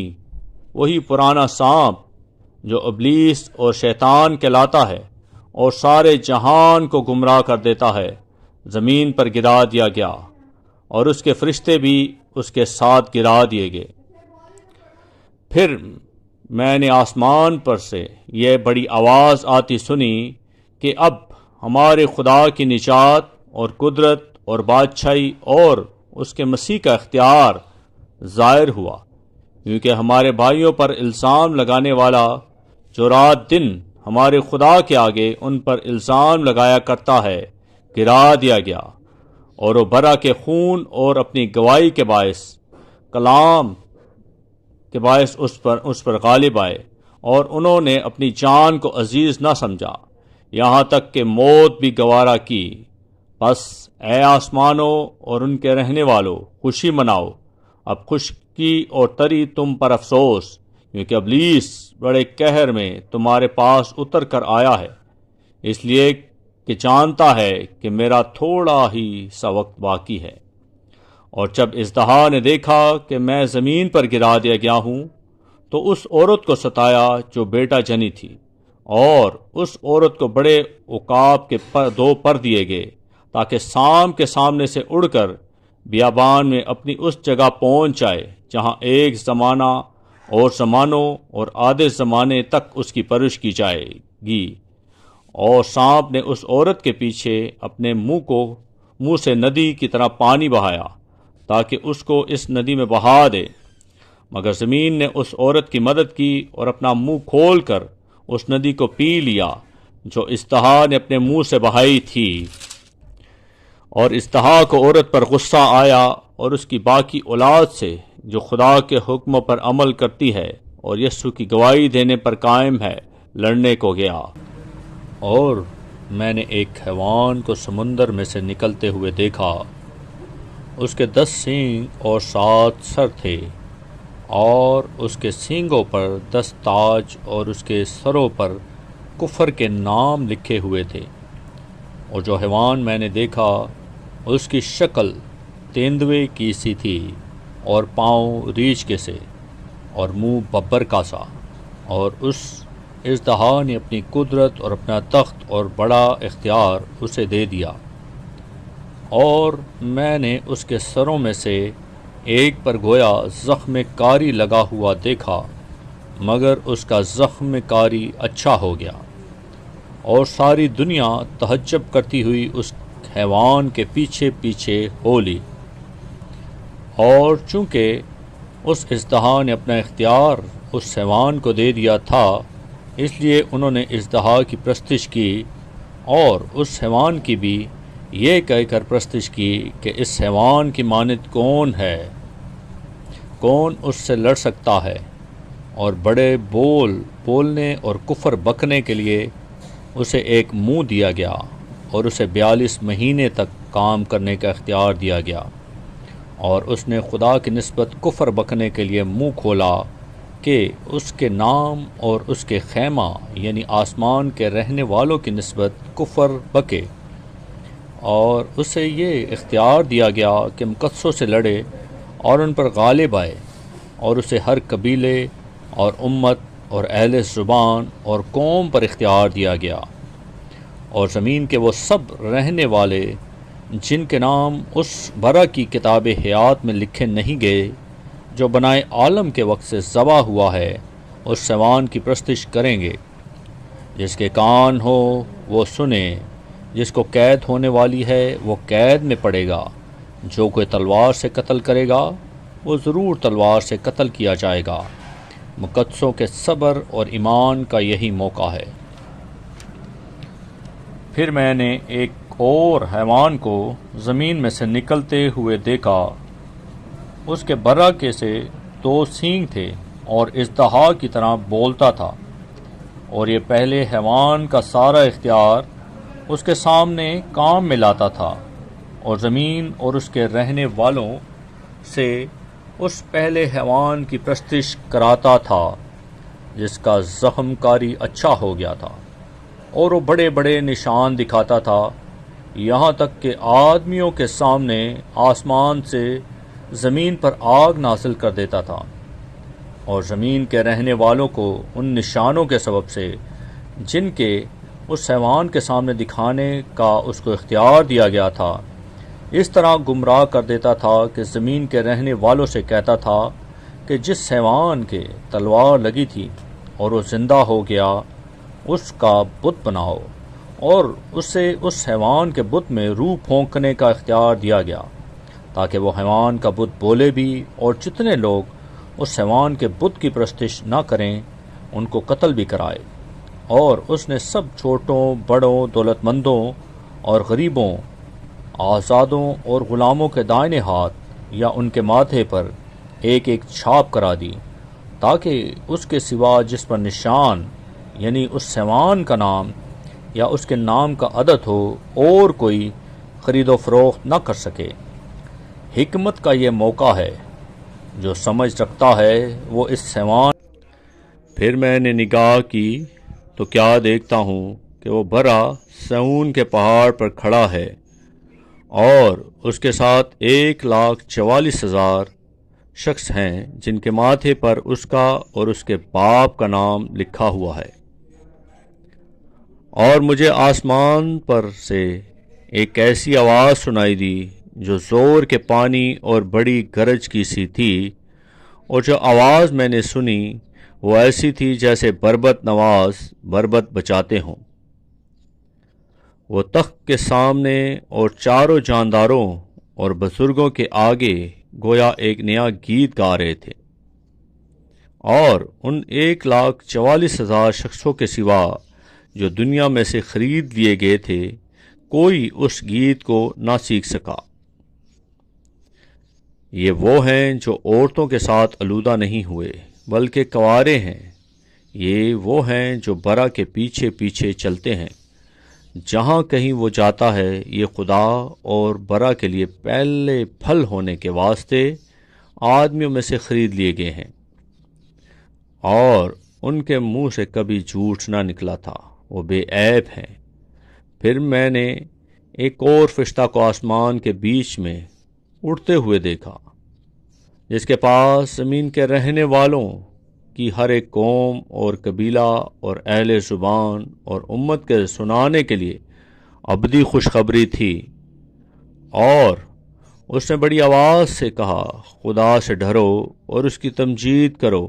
Speaker 1: وہی پرانا سانپ جو ابلیس اور شیطان کہلاتا ہے اور سارے جہان کو گمراہ کر دیتا ہے، زمین پر گرا دیا گیا، اور اس کے فرشتے بھی اس کے ساتھ گرا دیے گئے۔ پھر میں نے آسمان پر سے یہ بڑی آواز آتی سنی کہ اب ہمارے خدا کی نجات اور قدرت اور بادشاہی اور اس کے مسیح کا اختیار ظاہر ہوا، کیونکہ ہمارے بھائیوں پر الزام لگانے والا جو رات دن ہمارے خدا کے آگے ان پر الزام لگایا کرتا ہے گرا دیا گیا، اور وہ برا کے خون اور اپنی گواہی کے باعث کلام کے باعث اس پر غالب آئے، اور انہوں نے اپنی جان کو عزیز نہ سمجھا، یہاں تک کہ موت بھی گوارا کی۔ بس اے آسمانوں اور ان کے رہنے والوں، خوشی مناؤ، اب خشکی اور تری تم پر افسوس، کیونکہ ابلیس بڑے قہر میں تمہارے پاس اتر کر آیا ہے، اس لیے کہ جانتا ہے کہ میرا تھوڑا ہی سا وقت باقی ہے۔ اور جب اژدہا نے دیکھا کہ میں زمین پر گرا دیا گیا ہوں، تو اس عورت کو ستایا جو بیٹا جنی تھی، اور اس عورت کو بڑے عقاب کے دو پر دیے گئے، تاکہ شام کے سامنے سے اڑ کر بیابان میں اپنی اس جگہ پہنچ جائے جہاں ایک زمانہ اور زمانوں اور آدھے زمانے تک اس کی پرورش کی جائے گی۔ اور سانپ نے اس عورت کے پیچھے اپنے منہ سے ندی کی طرح پانی بہایا تاکہ اس کو اس ندی میں بہا دے، مگر زمین نے اس عورت کی مدد کی اور اپنا منہ کھول کر اس ندی کو پی لیا جو اژدہا نے اپنے منہ سے بہائی تھی۔ اور اژدہا کو عورت پر غصہ آیا اور اس کی باقی اولاد سے جو خدا کے حکموں پر عمل کرتی ہے اور یسوع کی گواہی دینے پر قائم ہے لڑنے کو گیا۔ اور میں نے ایک حیوان کو سمندر میں سے نکلتے ہوئے دیکھا، اس کے 10 سینگ اور 7 سر تھے، اور اس کے سینگوں پر 10 تاج اور اس کے سروں پر کفر کے نام لکھے ہوئے تھے۔ اور جو حیوان میں نے دیکھا اس کی شکل تیندوے کی سی تھی، اور پاؤں ریچھ کے سے، اور منہ ببر کا سا، اور اس اژدہا نے اپنی قدرت اور اپنا تخت اور بڑا اختیار اسے دے دیا۔ اور میں نے اس کے سروں میں سے ایک پر گویا زخم کاری لگا ہوا دیکھا، مگر اس کا زخم کاری اچھا ہو گیا، اور ساری دنیا تعجب کرتی ہوئی اس حیوان کے پیچھے پیچھے ہو لی۔ اور چونکہ اس اژدہا نے اپنا اختیار اس حیوان کو دے دیا تھا، اس لیے انہوں نے اژدہا کی پرستش کی، اور اس حیوان کی بھی یہ کہہ کر پرستش کی کہ اس حیوان کی مانند کون ہے، کون اس سے لڑ سکتا ہے۔ اور بڑے بولنے اور کفر بکنے کے لیے اسے ایک منہ دیا گیا، اور اسے 42 مہینے تک کام کرنے کا اختیار دیا گیا، اور اس نے خدا کی نسبت کفر بکنے کے لیے منہ کھولا کہ اس کے نام اور اس کے خیمہ یعنی آسمان کے رہنے والوں کی نسبت کفر بکے، اور اسے یہ اختیار دیا گیا کہ مقدسوں سے لڑے اور ان پر غالب آئے، اور اسے ہر قبیلے اور امت اور اہل زبان اور قوم پر اختیار دیا گیا، اور زمین کے وہ سب رہنے والے جن کے نام اس برا کی کتاب حیات میں لکھے نہیں گئے جو بنائے عالم کے وقت سے ذبح ہوا ہے، اس حیوان کی پرستش کریں گے۔ جس کے کان ہو وہ سنے، جس کو قید ہونے والی ہے وہ قید میں پڑے گا، جو کوئی تلوار سے قتل کرے گا وہ ضرور تلوار سے قتل کیا جائے گا۔ مقدسوں کے صبر اور ایمان کا یہی موقع ہے۔ پھر میں نے ایک اور حیوان کو زمین میں سے نکلتے ہوئے دیکھا، اس کے براکے سے 2 سینگ تھے اور اژدہا کی طرح بولتا تھا، اور یہ پہلے حیوان کا سارا اختیار اس کے سامنے کام میں لاتا تھا، اور زمین اور اس کے رہنے والوں سے اس پہلے حیوان کی پرستش کراتا تھا جس کا زخم کاری اچھا ہو گیا تھا، اور وہ بڑے بڑے نشان دکھاتا تھا، یہاں تک کہ آدمیوں کے سامنے آسمان سے زمین پر آگ نازل کر دیتا تھا، اور زمین کے رہنے والوں کو ان نشانوں کے سبب سے جن کے اس حیوان کے سامنے دکھانے کا اس کو اختیار دیا گیا تھا، اس طرح گمراہ کر دیتا تھا کہ زمین کے رہنے والوں سے کہتا تھا کہ جس حیوان کے تلوار لگی تھی اور وہ زندہ ہو گیا اس کا بت بناؤ، اور اسے اس حیوان کے بت میں روح پھونکنے کا اختیار دیا گیا تاکہ وہ حیوان کا بت بولے بھی، اور جتنے لوگ اس حیوان کے بت کی پرستش نہ کریں ان کو قتل بھی کرائے۔ اور اس نے سب چھوٹوں بڑوں، دولت مندوں اور غریبوں، آزادوں اور غلاموں کے دائنے ہاتھ یا ان کے ماتھے پر ایک ایک چھاپ کرا دی، تاکہ اس کے سوا جس پر نشان یعنی اس حیوان کا نام یا اس کے نام کا عدد ہو اور کوئی خرید و فروخت نہ کر سکے۔ حکمت کا یہ موقع ہے، جو سمجھ رکھتا ہے وہ اس حیوان۔ پھر میں نے نگاہ کی تو کیا دیکھتا ہوں کہ وہ برا سیون کے پہاڑ پر کھڑا ہے، اور اس کے ساتھ 1,44,000 شخص ہیں جن کے ماتھے پر اس کا اور اس کے باپ کا نام لکھا ہوا ہے۔ اور مجھے آسمان پر سے ایک ایسی آواز سنائی دی جو زور کے پانی اور بڑی گرج کی سی تھی، اور جو آواز میں نے سنی وہ ایسی تھی جیسے بربط نواز بربط بجاتے ہوں۔ وہ تخت کے سامنے اور چاروں جانداروں اور بزرگوں کے آگے گویا ایک نیا گیت گا رہے تھے، اور ان 1,44,000 شخصوں کے سوا جو دنیا میں سے خرید لیے گئے تھے کوئی اس گیت کو نہ سیکھ سکا۔ یہ وہ ہیں جو عورتوں کے ساتھ آلودہ نہیں ہوئے بلکہ کنوارے ہیں، یہ وہ ہیں جو برا کے پیچھے پیچھے چلتے ہیں، جہاں کہیں وہ جاتا ہے یہ خدا اور برا کے لیے پہلے پھل ہونے کے واسطے آدمیوں میں سے خرید لیے گئے ہیں، اور ان کے منہ سے کبھی جھوٹ نہ نکلا تھا، وہ بے عیب ہیں۔ پھر میں نے ایک اور فرشتہ کو آسمان کے بیچ میں اڑتے ہوئے دیکھا، جس کے پاس زمین کے رہنے والوں کی ہر ایک قوم اور قبیلہ اور اہل زبان اور امت کے سنانے کے لیے ابدی خوشخبری تھی، اور اس نے بڑی آواز سے کہا، خدا سے ڈرو اور اس کی تمجید کرو،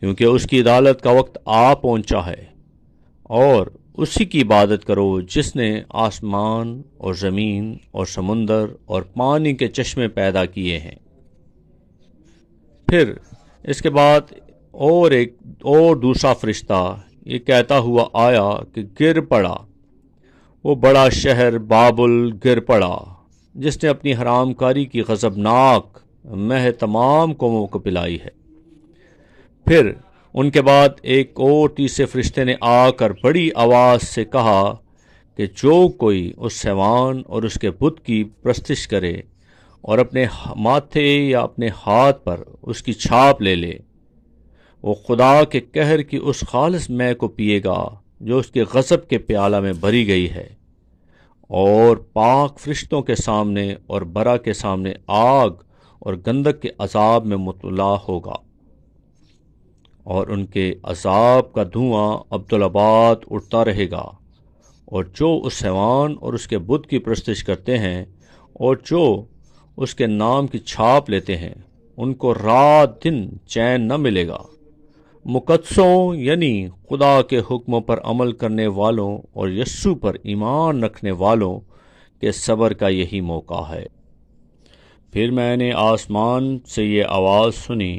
Speaker 1: کیونکہ اس کی عدالت کا وقت آ پہنچا ہے، اور اسی کی عبادت کرو جس نے آسمان اور زمین اور سمندر اور پانی کے چشمے پیدا کیے ہیں۔ پھر اس کے بعد اور دوسرا فرشتہ یہ کہتا ہوا آیا کہ گر پڑا، وہ بڑا شہر بابل گر پڑا، جس نے اپنی حرام کاری کی غضبناک مہ تمام قوموں کو پلائی ہے۔ پھر ان کے بعد ایک اور تیسرے فرشتے نے آ کر بڑی آواز سے کہا کہ جو کوئی اس حیوان اور اس کے بت کی پرستش کرے اور اپنے ماتھے یا اپنے ہاتھ پر اس کی چھاپ لے لے، وہ خدا کے قہر کی اس خالص مے کو پیے گا جو اس کے غضب کے پیالہ میں بھری گئی ہے، اور پاک فرشتوں کے سامنے اور برا کے سامنے آگ اور گندک کے عذاب میں مبتلا ہوگا، اور ان کے عذاب کا دھواں ابدالآباد اٹھتا رہے گا۔ اور جو اس حیوان اور اس کے بت کی پرستش کرتے ہیں اور جو اس کے نام کی چھاپ لیتے ہیں ان کو رات دن چین نہ ملے گا۔ مقدسوں یعنی خدا کے حکموں پر عمل کرنے والوں اور یسوع پر ایمان رکھنے والوں کے صبر کا یہی موقع ہے۔ پھر میں نے آسمان سے یہ آواز سنی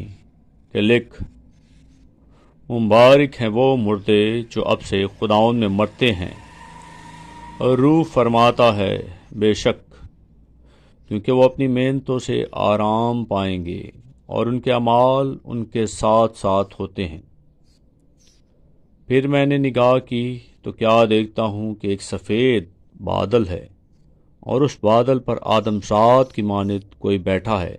Speaker 1: کہ لکھ، مبارک ہیں وہ مردے جو اب سے خداوند میں مرتے ہیں۔ اور روح فرماتا ہے، بے شک، کیونکہ وہ اپنی محنتوں سے آرام پائیں گے اور ان کے اعمال ان کے ساتھ ساتھ ہوتے ہیں۔ پھر میں نے نگاہ کی تو کیا دیکھتا ہوں کہ ایک سفید بادل ہے، اور اس بادل پر آدمزاد کی مانند کوئی بیٹھا ہے،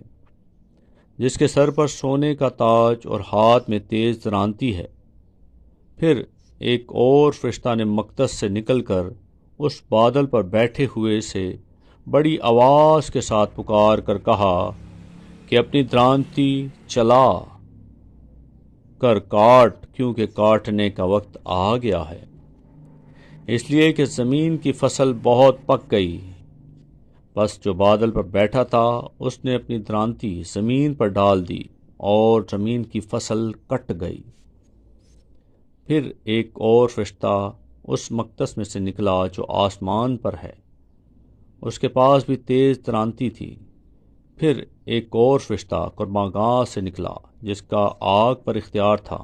Speaker 1: جس کے سر پر سونے کا تاج اور ہاتھ میں تیز درانتی ہے۔ پھر ایک اور فرشتہ نے مقدس سے نکل کر اس بادل پر بیٹھے ہوئے سے بڑی آواز کے ساتھ پکار کر کہا کہ اپنی درانتی چلا کر کاٹ، کیونکہ کاٹنے کا وقت آ گیا ہے، اس لیے کہ زمین کی فصل بہت پک گئی۔ بس جو بادل پر بیٹھا تھا اس نے اپنی درانتی زمین پر ڈال دی، اور زمین کی فصل کٹ گئی۔ پھر ایک اور فرشتہ اس مقدس میں سے نکلا جو آسمان پر ہے، اس کے پاس بھی تیز ترانتی تھی۔ پھر ایک اور فرشتہ قربان گاہ سے نکلا جس کا آگ پر اختیار تھا۔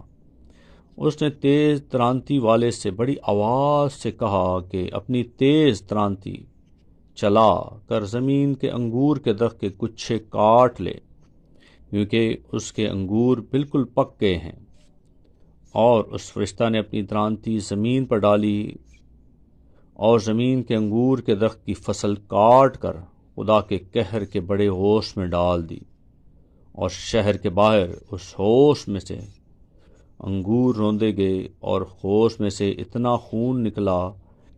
Speaker 1: اس نے تیز ترانتی والے سے بڑی آواز سے کہا کہ اپنی تیز ترانتی چلا کر زمین کے انگور کے درخت کے گچھے کاٹ لے، کیونکہ اس کے انگور بالکل پک گئے ہیں۔ اور اس فرشتہ نے اپنی ترانتی زمین پر ڈالی اور زمین کے انگور کے درخت کی فصل کاٹ کر خدا کے قہر کے بڑے ہوش میں ڈال دی، اور شہر کے باہر اس ہوش میں سے انگور روندے گئے، اور ہوش میں سے اتنا خون نکلا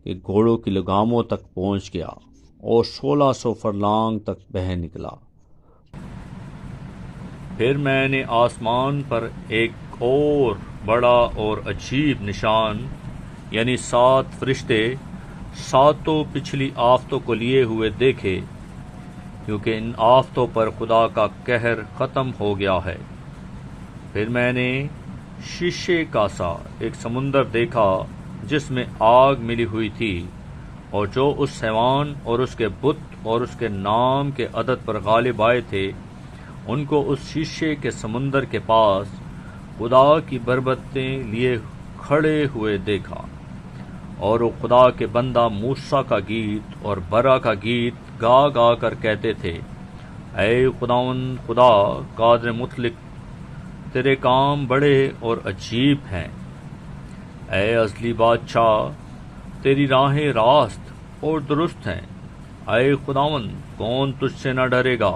Speaker 1: کہ گھوڑوں کی لگاموں تک پہنچ گیا اور 1600 فرلانگ تک بہہ نکلا۔ پھر میں نے آسمان پر ایک اور بڑا اور عجیب نشان، یعنی 7 فرشتے ساتوں پچھلی آفتوں کو لیے ہوئے دیکھے، کیونکہ ان آفتوں پر خدا کا قہر ختم ہو گیا ہے۔ پھر میں نے شیشے کا سا ایک سمندر دیکھا جس میں آگ ملی ہوئی تھی، اور جو اس حیوان اور اس کے بت اور اس کے نام کے عدد پر غالب آئے تھے، ان کو اس شیشے کے سمندر کے پاس خدا کی بربتیں لیے کھڑے ہوئے دیکھا، اور وہ خدا کے بندہ موسیٰ کا گیت اور برا کا گیت گا گا کر کہتے تھے، اے خداوند خدا قادر مطلق، تیرے کام بڑے اور عجیب ہیں۔ اے ازلی بادشاہ، تیری راہیں راست اور درست ہیں۔ اے خداوند، کون تجھ سے نہ ڈرے گا،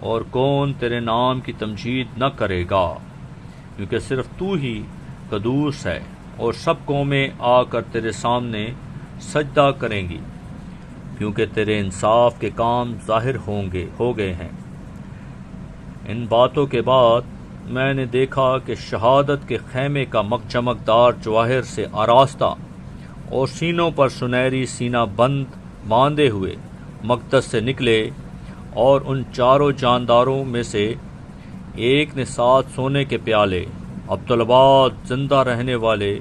Speaker 1: اور کون تیرے نام کی تمجید نہ کرے گا، کیونکہ صرف تو ہی قدوس ہے، اور سب قومیں آ کر تیرے سامنے سجدہ کریں گی، کیونکہ تیرے انصاف کے کام ظاہر ہو گئے ہیں۔ ان باتوں کے بعد میں نے دیکھا کہ شہادت کے خیمے کا چمکدار جواہر سے آراستہ اور سینوں پر سنہری سینہ بند باندھے ہوئے مقدس سے نکلے، اور ان 4 جانداروں میں سے ایک نے 7 سونے کے پیالے ابدالآباد زندہ رہنے والے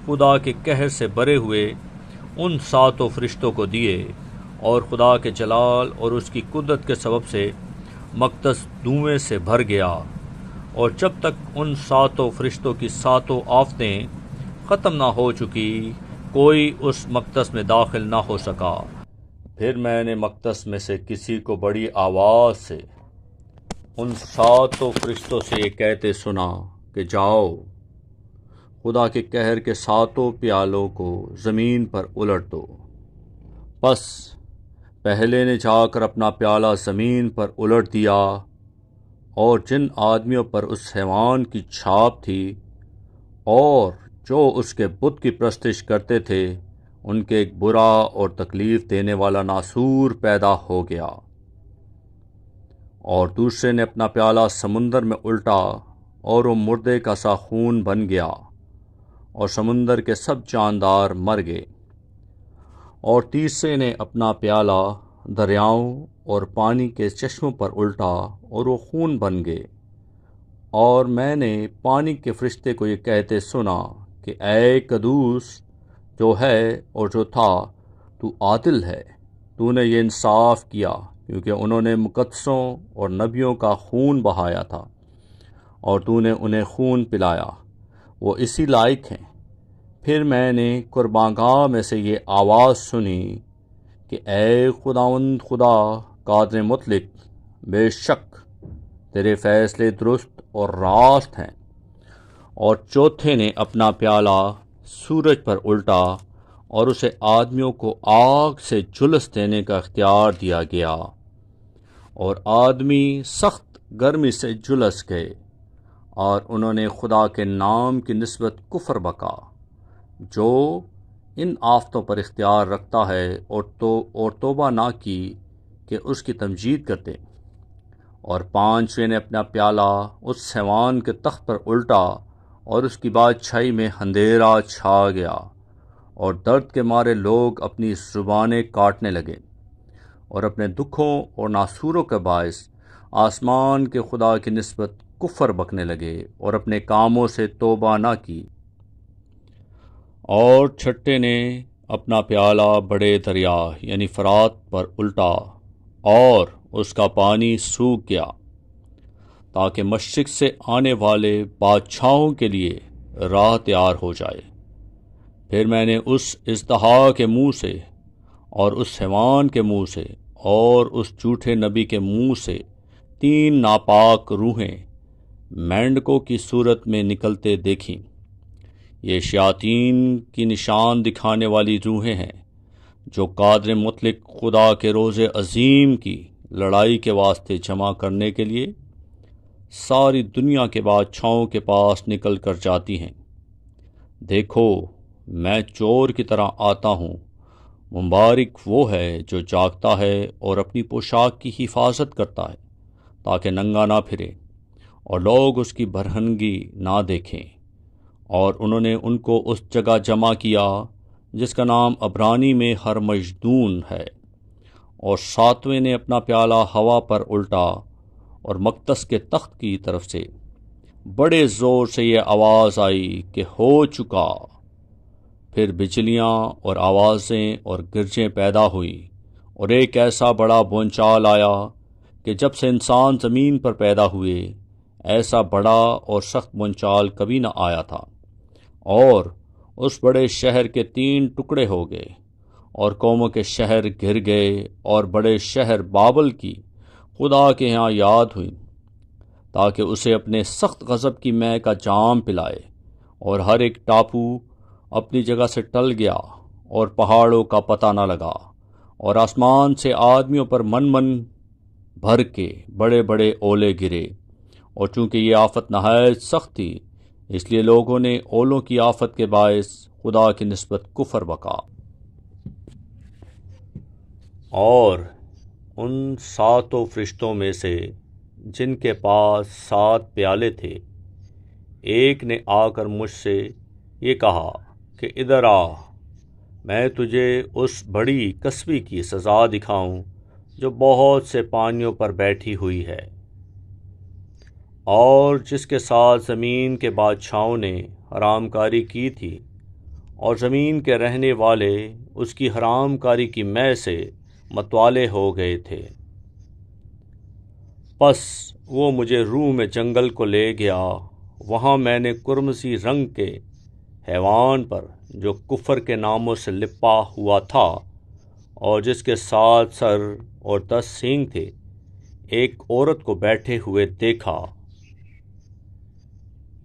Speaker 1: خدا کے قہر سے بھرے ہوئے ان 7 فرشتوں کو دیے، اور خدا کے جلال اور اس کی قدرت کے سبب سے مقدس دھوئیں سے بھر گیا، اور جب تک ان 7 فرشتوں کی 7 آفتیں ختم نہ ہو چکی، کوئی اس مقدس میں داخل نہ ہو سکا۔ پھر میں نے مقدس میں سے کسی کو بڑی آواز سے ان 7 فرشتوں سے یہ کہتے سنا کہ جاؤ، خدا کے قہر کے 7 پیالوں کو زمین پر الٹ دو۔ پس پہلے نے جا کر اپنا پیالہ زمین پر الٹ دیا، اور جن آدمیوں پر اس حیوان کی چھاپ تھی اور جو اس کے بت کی پرستش کرتے تھے، ان کے ایک برا اور تکلیف دینے والا ناسور پیدا ہو گیا۔ اور دوسرے نے اپنا پیالہ سمندر میں الٹا، اور وہ مردے کا سا خون بن گیا، اور سمندر کے سب جاندار مر گئے۔ اور تیسرے نے اپنا پیالہ دریاؤں اور پانی کے چشموں پر الٹا، اور وہ خون بن گئے۔ اور میں نے پانی کے فرشتے کو یہ کہتے سنا کہ اے قدوس جو ہے اور جو تھا، تو عادل ہے، تو نے یہ انصاف کیا، کیونکہ انہوں نے مقدسوں اور نبیوں کا خون بہایا تھا، اور تو نے انہیں خون پلایا، وہ اسی لائق ہیں۔ پھر میں نے قربان گاہ میں سے یہ آواز سنی کہ اے خداوند خدا قادر مطلق، بے شک تیرے فیصلے درست اور راست ہیں۔ اور چوتھے نے اپنا پیالہ سورج پر الٹا، اور اسے آدمیوں کو آگ سے جھلس دینے کا اختیار دیا گیا، اور آدمی سخت گرمی سے جھلس گئے، اور انہوں نے خدا کے نام کی نسبت کفر بکا جو ان آفتوں پر اختیار رکھتا ہے، اور توبہ نہ کی کہ اس کی تمجید کرتے۔ اور 5ویں نے اپنا پیالہ اس حیوان کے تخت پر الٹا، اور اس کی بادشاہی میں اندھیرا چھا گیا، اور درد کے مارے لوگ اپنی زبانیں کاٹنے لگے، اور اپنے دکھوں اور ناسوروں کے باعث آسمان کے خدا کی نسبت کفر بکنے لگے اور اپنے کاموں سے توبہ نہ کی۔ اور چھٹے نے اپنا پیالہ بڑے دریا یعنی فرات پر الٹا اور اس کا پانی سوکھ گیا، تاکہ مشرق سے آنے والے بادشاہوں کے لیے راہ تیار ہو جائے۔ پھر میں نے اس اژدہا کے منہ سے اور اس حیوان کے منہ سے اور اس جھوٹے نبی کے منہ سے 3 ناپاک روحیں مینڈکوں کی صورت میں نکلتے دیکھیں۔ یہ شیاطین کی نشان دکھانے والی روحیں ہیں، جو قادر مطلق خدا کے روز عظیم کی لڑائی کے واسطے جمع کرنے کے لیے ساری دنیا کے بادشاہوں کے پاس نکل کر جاتی ہیں۔ دیکھو، میں چور کی طرح آتا ہوں۔ مبارک وہ ہے جو جاگتا ہے اور اپنی پوشاک کی حفاظت کرتا ہے، تاکہ ننگا نہ پھرے اور لوگ اس کی برہنگی نہ دیکھیں۔ اور انہوں نے ان کو اس جگہ جمع کیا جس کا نام عبرانی میں ہرمجدون ہے، اور 7ویں نے اپنا پیالہ ہوا پر الٹا، اور مقدس کے تخت کی طرف سے بڑے زور سے یہ آواز آئی کہ ہو چکا۔ پھر بجلیاں اور آوازیں اور گرجیں پیدا ہوئیں، اور ایک ایسا بڑا بونچال آیا کہ جب سے انسان زمین پر پیدا ہوئے ایسا بڑا اور سخت بونچال کبھی نہ آیا تھا۔ اور اس بڑے شہر کے 3 ٹکڑے ہو گئے، اور قوموں کے شہر گر گئے، اور بڑے شہر بابل کی خدا کے ہاں یاد ہوئی، تاکہ اسے اپنے سخت غضب کی مے کا جام پلائے۔ اور ہر ایک ٹاپو اپنی جگہ سے ٹل گیا، اور پہاڑوں کا پتہ نہ لگا، اور آسمان سے آدمیوں پر من من بھر کے بڑے بڑے اولے گرے۔ اور چونکہ یہ آفت نہایت سخت تھی، اس لیے لوگوں نے اولوں کی آفت کے باعث خدا کی نسبت کفر بکا۔ اور ان 7 فرشتوں میں سے جن کے پاس 7 پیالے تھے، ایک نے آ کر مجھ سے یہ کہا کہ ادھر آ، میں تجھے اس بڑی کسوی کی سزا دکھاؤں جو بہت سے پانیوں پر بیٹھی ہوئی ہے، اور جس کے ساتھ زمین کے بادشاہوں نے حرام کاری کی تھی، اور زمین کے رہنے والے اس کی حرام کاری کی مے سے متوالے ہو گئے تھے۔ پس وہ مجھے روح میں جنگل کو لے گیا۔ وہاں میں نے قرمزی رنگ کے حیوان پر، جو کفر کے ناموں سے لپا ہوا تھا اور جس کے 7 سر اور 10 سینگ تھے، ایک عورت کو بیٹھے ہوئے دیکھا۔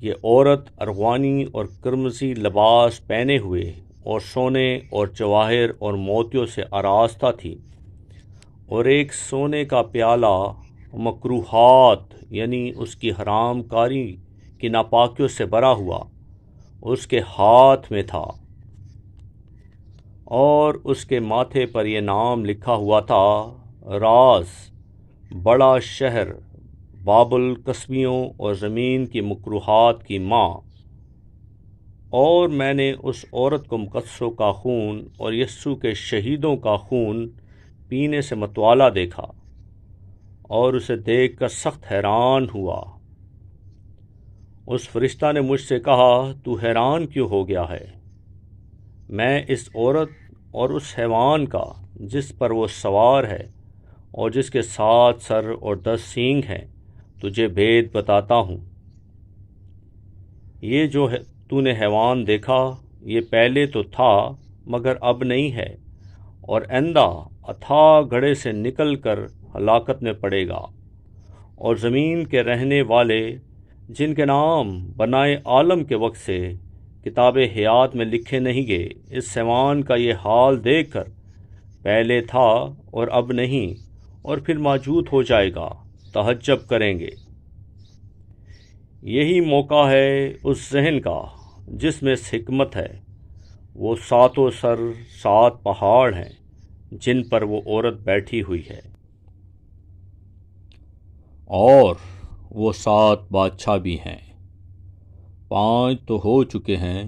Speaker 1: یہ عورت ارغوانی اور قرمزی لباس پہنے ہوئے اور سونے اور جواہر اور موتیوں سے آراستہ تھی، اور ایک سونے کا پیالہ مکروہات یعنی اس کی حرام کاری کی ناپاکیوں سے بھرا ہوا اس کے ہاتھ میں تھا، اور اس کے ماتھے پر یہ نام لکھا ہوا تھا: راز، بڑا شہر بابل، کسبیوں اور زمین کی مکروہات کی ماں۔ اور میں نے اس عورت کو مقدسوں کا خون اور یسوع کے شہیدوں کا خون پینے سے متوالا دیکھا، اور اسے دیکھ کر سخت حیران ہوا۔ اس فرشتہ نے مجھ سے کہا، تو حیران کیوں ہو گیا ہے؟ میں اس عورت اور اس حیوان کا جس پر وہ سوار ہے اور جس کے 7 سر اور 10 سینگ ہیں تجھے بھید بتاتا ہوں۔ یہ جو تو نے حیوان دیکھا، یہ پہلے تو تھا مگر اب نہیں ہے، اور آئندہ اتھاہ گڑھے سے نکل کر ہلاکت میں پڑے گا۔ اور زمین کے رہنے والے جن کے نام بنائے عالم کے وقت سے کتاب حیات میں لکھے نہیں گئے، اس حیوان کا یہ حال دیکھ کر پہلے تھا اور اب نہیں اور پھر موجود ہو جائے گا، تعجب کریں گے۔ یہی موقع ہے اس ذہن کا جس میں حکمت ہے۔ وہ 7 سر 7 پہاڑ ہیں جن پر وہ عورت بیٹھی ہوئی ہے، اور وہ 7 بادشاہ بھی ہیں۔ 5 تو ہو چکے ہیں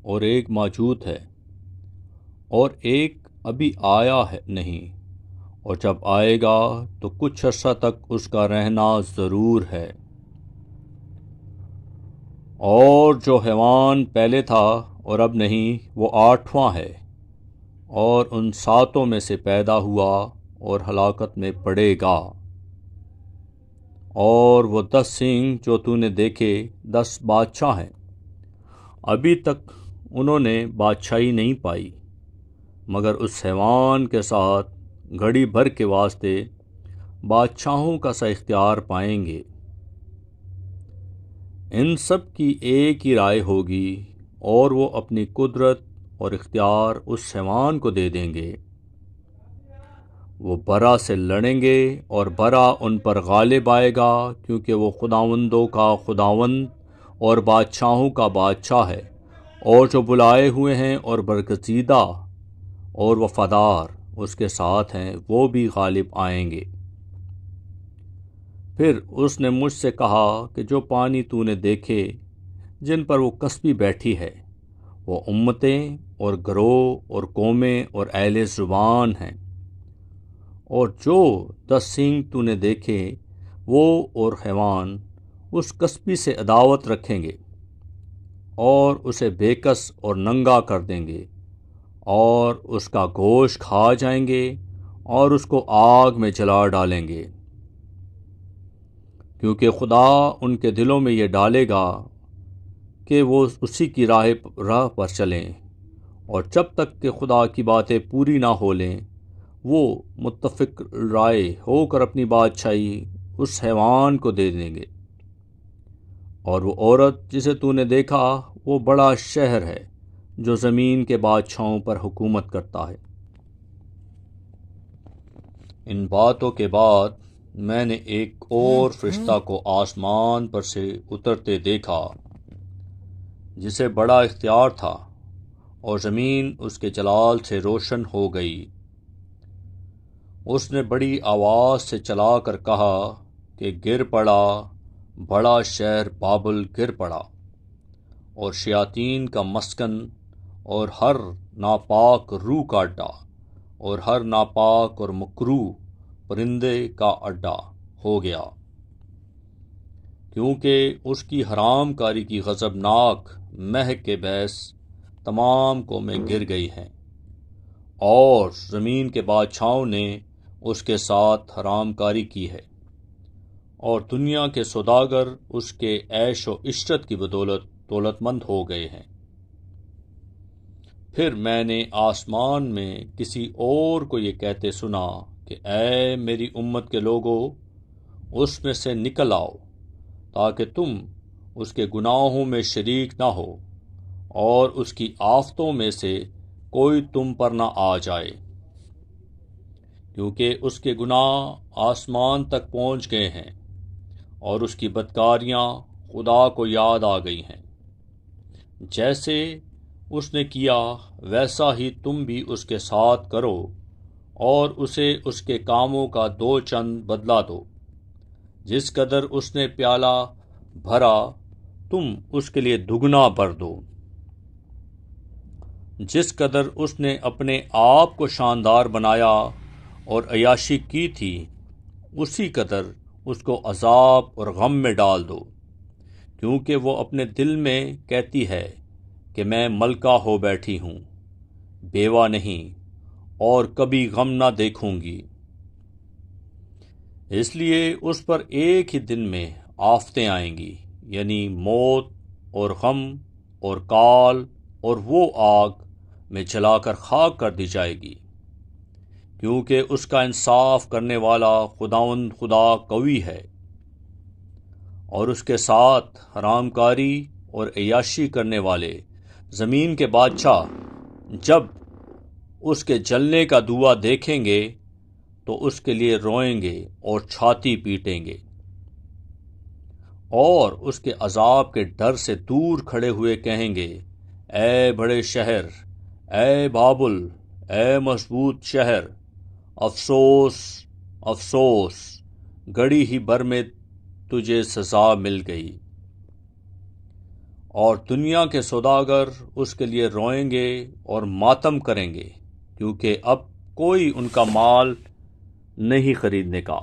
Speaker 1: اور ایک موجود ہے، اور ایک ابھی آیا ہے نہیں، اور جب آئے گا تو کچھ عرصہ تک اس کا رہنا ضرور ہے۔ اور جو حیوان پہلے تھا اور اب نہیں وہ 8واں ہے، اور ان 7 میں سے پیدا ہوا اور ہلاکت میں پڑے گا۔ اور وہ 10 سینگ جو تو نے دیکھے 10 بادشاہ ہیں، ابھی تک انہوں نے بادشاہی نہیں پائی، مگر اس حیوان کے ساتھ گھڑی بھر کے واسطے بادشاہوں کا سا اختیار پائیں گے۔ ان سب کی ایک ہی رائے ہوگی، اور وہ اپنی قدرت اور اختیار اس حیوان کو دے دیں گے۔ وہ برا سے لڑیں گے اور برا ان پر غالب آئے گا، کیونکہ وہ خداوندوں کا خداوند اور بادشاہوں کا بادشاہ ہے، اور جو بلائے ہوئے ہیں اور برگزیدہ اور وفادار اس کے ساتھ ہیں وہ بھی غالب آئیں گے۔ پھر اس نے مجھ سے کہا کہ جو پانی تو نے دیکھے جن پر وہ کسبی بیٹھی ہے، وہ امتیں اور گروہ اور قومیں اور اہل زبان ہیں، اور جو 10 سینگ تو نے دیکھے وہ اور حیوان اس کسبی سے عداوت رکھیں گے، اور اسے بےکس اور ننگا کر دیں گے، اور اس کا گوشت کھا جائیں گے اور اس کو آگ میں جلا ڈالیں گے، کیونکہ خدا ان کے دلوں میں یہ ڈالے گا کہ وہ اسی کی راہ پر چلیں، اور جب تک کہ خدا کی باتیں پوری نہ ہو لیں وہ متفق رائے ہو کر اپنی بادشاہی اس حیوان کو دے دیں گے۔ اور وہ عورت جسے تو نے دیکھا وہ بڑا شہر ہے جو زمین کے بادشاہوں پر حکومت کرتا ہے۔ ان باتوں کے بعد میں نے ایک اور فرشتہ کو آسمان پر سے اترتے دیکھا، جسے بڑا اختیار تھا، اور زمین اس کے جلال سے روشن ہو گئی۔ اس نے بڑی آواز سے چلا کر کہا کہ گر پڑا، بڑا شہر بابل گر پڑا، اور شیاطین کا مسکن، اور ہر ناپاک روح کا اڈا، اور ہر ناپاک اور مکروہ پرندے کا اڈا ہو گیا، کیونکہ اس کی حرام کاری کی غضبناک مہک کے باعث تمام قومیں گر گئی ہیں، اور زمین کے بادشاہوں نے اس کے ساتھ حرام کاری کی ہے، اور دنیا کے سوداگر اس کے عیش و عشرت کی بدولت دولت مند ہو گئے ہیں۔ پھر میں نے آسمان میں کسی اور کو یہ کہتے سنا کہ اے میری امت کے لوگو، اس میں سے نکل آؤ، تاکہ تم اس کے گناہوں میں شریک نہ ہو، اور اس کی آفتوں میں سے کوئی تم پر نہ آ جائے، کیونکہ اس کے گناہ آسمان تک پہنچ گئے ہیں، اور اس کی بدکاریاں خدا کو یاد آ گئی ہیں۔ جیسے اس نے کیا ویسا ہی تم بھی اس کے ساتھ کرو، اور اسے اس کے کاموں کا 2 چند بدلہ دو۔ جس قدر اس نے پیالہ بھرا تم اس کے لیے دگنا بھر دو، جس قدر اس نے اپنے آپ کو شاندار بنایا اور عیاشی کی تھی، اسی قدر اس کو عذاب اور غم میں ڈال دو، کیونکہ وہ اپنے دل میں کہتی ہے کہ میں ملکہ ہو بیٹھی ہوں، بیوہ نہیں، اور کبھی غم نہ دیکھوں گی۔ اس لیے اس پر ایک ہی دن میں آفتیں آئیں گی، یعنی موت اور غم اور کال، اور وہ آگ میں جلا کر خاک کر دی جائے گی، کیونکہ اس کا انصاف کرنے والا خداوند خدا قوی ہے، اور اس کے ساتھ حرام کاری اور عیاشی کرنے والے زمین کے بادشاہ جب اس کے جلنے کا دھواں دیکھیں گے تو اس کے لیے روئیں گے اور چھاتی پیٹیں گے، اور اس کے عذاب کے ڈر سے دور کھڑے ہوئے کہیں گے، اے بڑے شہر، اے بابل، اے مضبوط شہر، افسوس افسوس، گھڑی ہی بھر میں تجھے سزا مل گئی۔ اور دنیا کے سوداگر اس کے لیے روئیں گے اور ماتم کریں گے، کیونکہ اب کوئی ان کا مال نہیں خریدنے کا،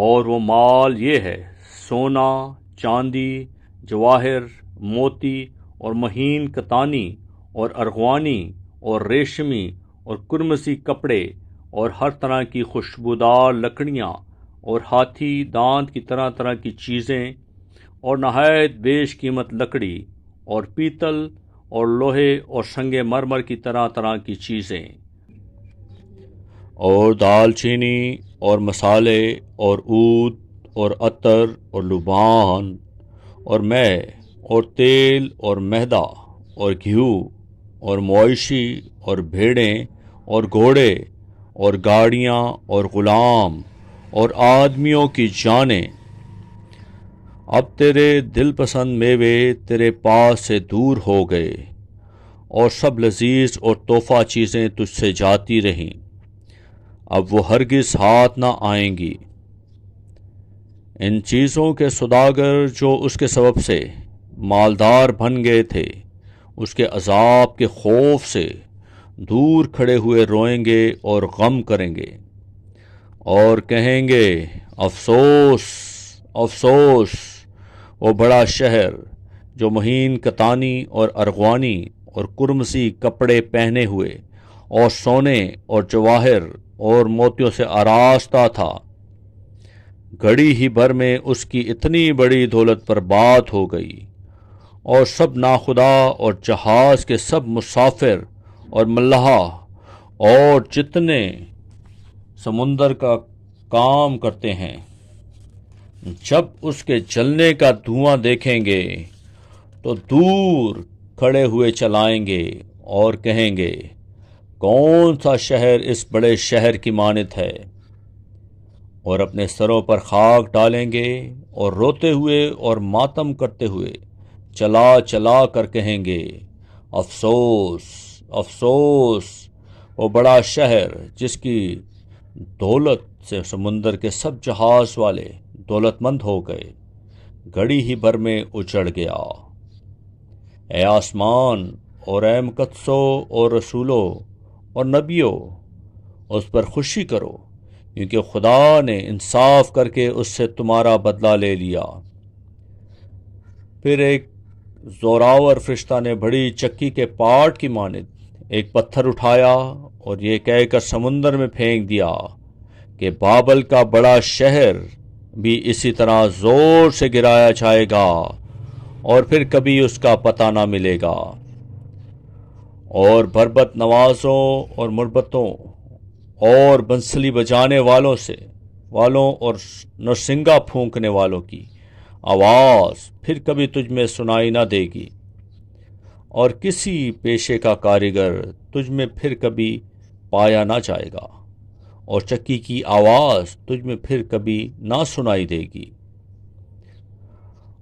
Speaker 1: اور وہ مال یہ ہے، سونا، چاندی، جواہر، موتی اور مہین کتانی اور ارغوانی اور ریشمی اور کرمسی کپڑے اور ہر طرح کی خوشبودار لکڑیاں اور ہاتھی دانت کی طرح طرح کی چیزیں اور نہایت بیش قیمت لکڑی اور پیتل اور لوہے اور سنگ مرمر کی طرح طرح کی چیزیں اور دال چینی اور مسالے اور عود اور عطر اور لبان اور مے اور تیل اور میدا اور گھیو اور مویشی اور بھیڑیں اور گھوڑے اور گاڑیاں اور غلام اور آدمیوں کی جانیں۔ اب تیرے دل پسند میوے تیرے پاس سے دور ہو گئے اور سب لذیذ اور تحفہ چیزیں تجھ سے جاتی رہیں، اب وہ ہرگز ہاتھ نہ آئیں گی۔ ان چیزوں کے سوداگر جو اس کے سبب سے مالدار بن گئے تھے، اس کے عذاب کے خوف سے دور کھڑے ہوئے روئیں گے اور غم کریں گے اور کہیں گے، افسوس افسوس، وہ بڑا شہر جو مہین کتانی اور ارغوانی اور کرمسی کپڑے پہنے ہوئے اور سونے اور جواہر اور موتیوں سے آراستہ تھا، گھڑی ہی بھر میں اس کی اتنی بڑی دولت برباد ہو گئی، اور سب ناخدا اور جہاز کے سب مسافر اور ملاح اور جتنے سمندر کا کام کرتے ہیں جب اس کے جلنے کا دھواں دیکھیں گے تو دور کھڑے ہوئے چلائیں گے اور کہیں گے، کون سا شہر اس بڑے شہر کی مانند ہے، اور اپنے سروں پر خاک ڈالیں گے اور روتے ہوئے اور ماتم کرتے ہوئے چلا چلا کر کہیں گے، افسوس افسوس، وہ بڑا شہر جس کی دولت سے سمندر کے سب جہاز والے دولت مند ہو گئے، گھڑی ہی بھر میں اجڑ گیا۔ اے آسمان اور اے مقدسو اور رسولو اور نبیو، اس پر خوشی کرو، کیونکہ خدا نے انصاف کر کے اس سے تمہارا بدلہ لے لیا۔ پھر ایک زوراور فرشتہ نے بڑی چکی کے پاٹ کی مانند ایک پتھر اٹھایا اور یہ کہہ کر سمندر میں پھینک دیا کہ بابل کا بڑا شہر بھی اسی طرح زور سے گرایا جائے گا اور پھر کبھی اس کا پتہ نہ ملے گا، اور بربت نوازوں اور مربتوں اور بنسلی بجانے والوں اور نرسنگا پھونکنے والوں کی آواز پھر کبھی تجھ میں سنائی نہ دے گی، اور کسی پیشے کا کاریگر تجھ میں پھر کبھی پایا نہ جائے گا، اور چکی کی آواز تجھ میں پھر کبھی نہ سنائی دے گی،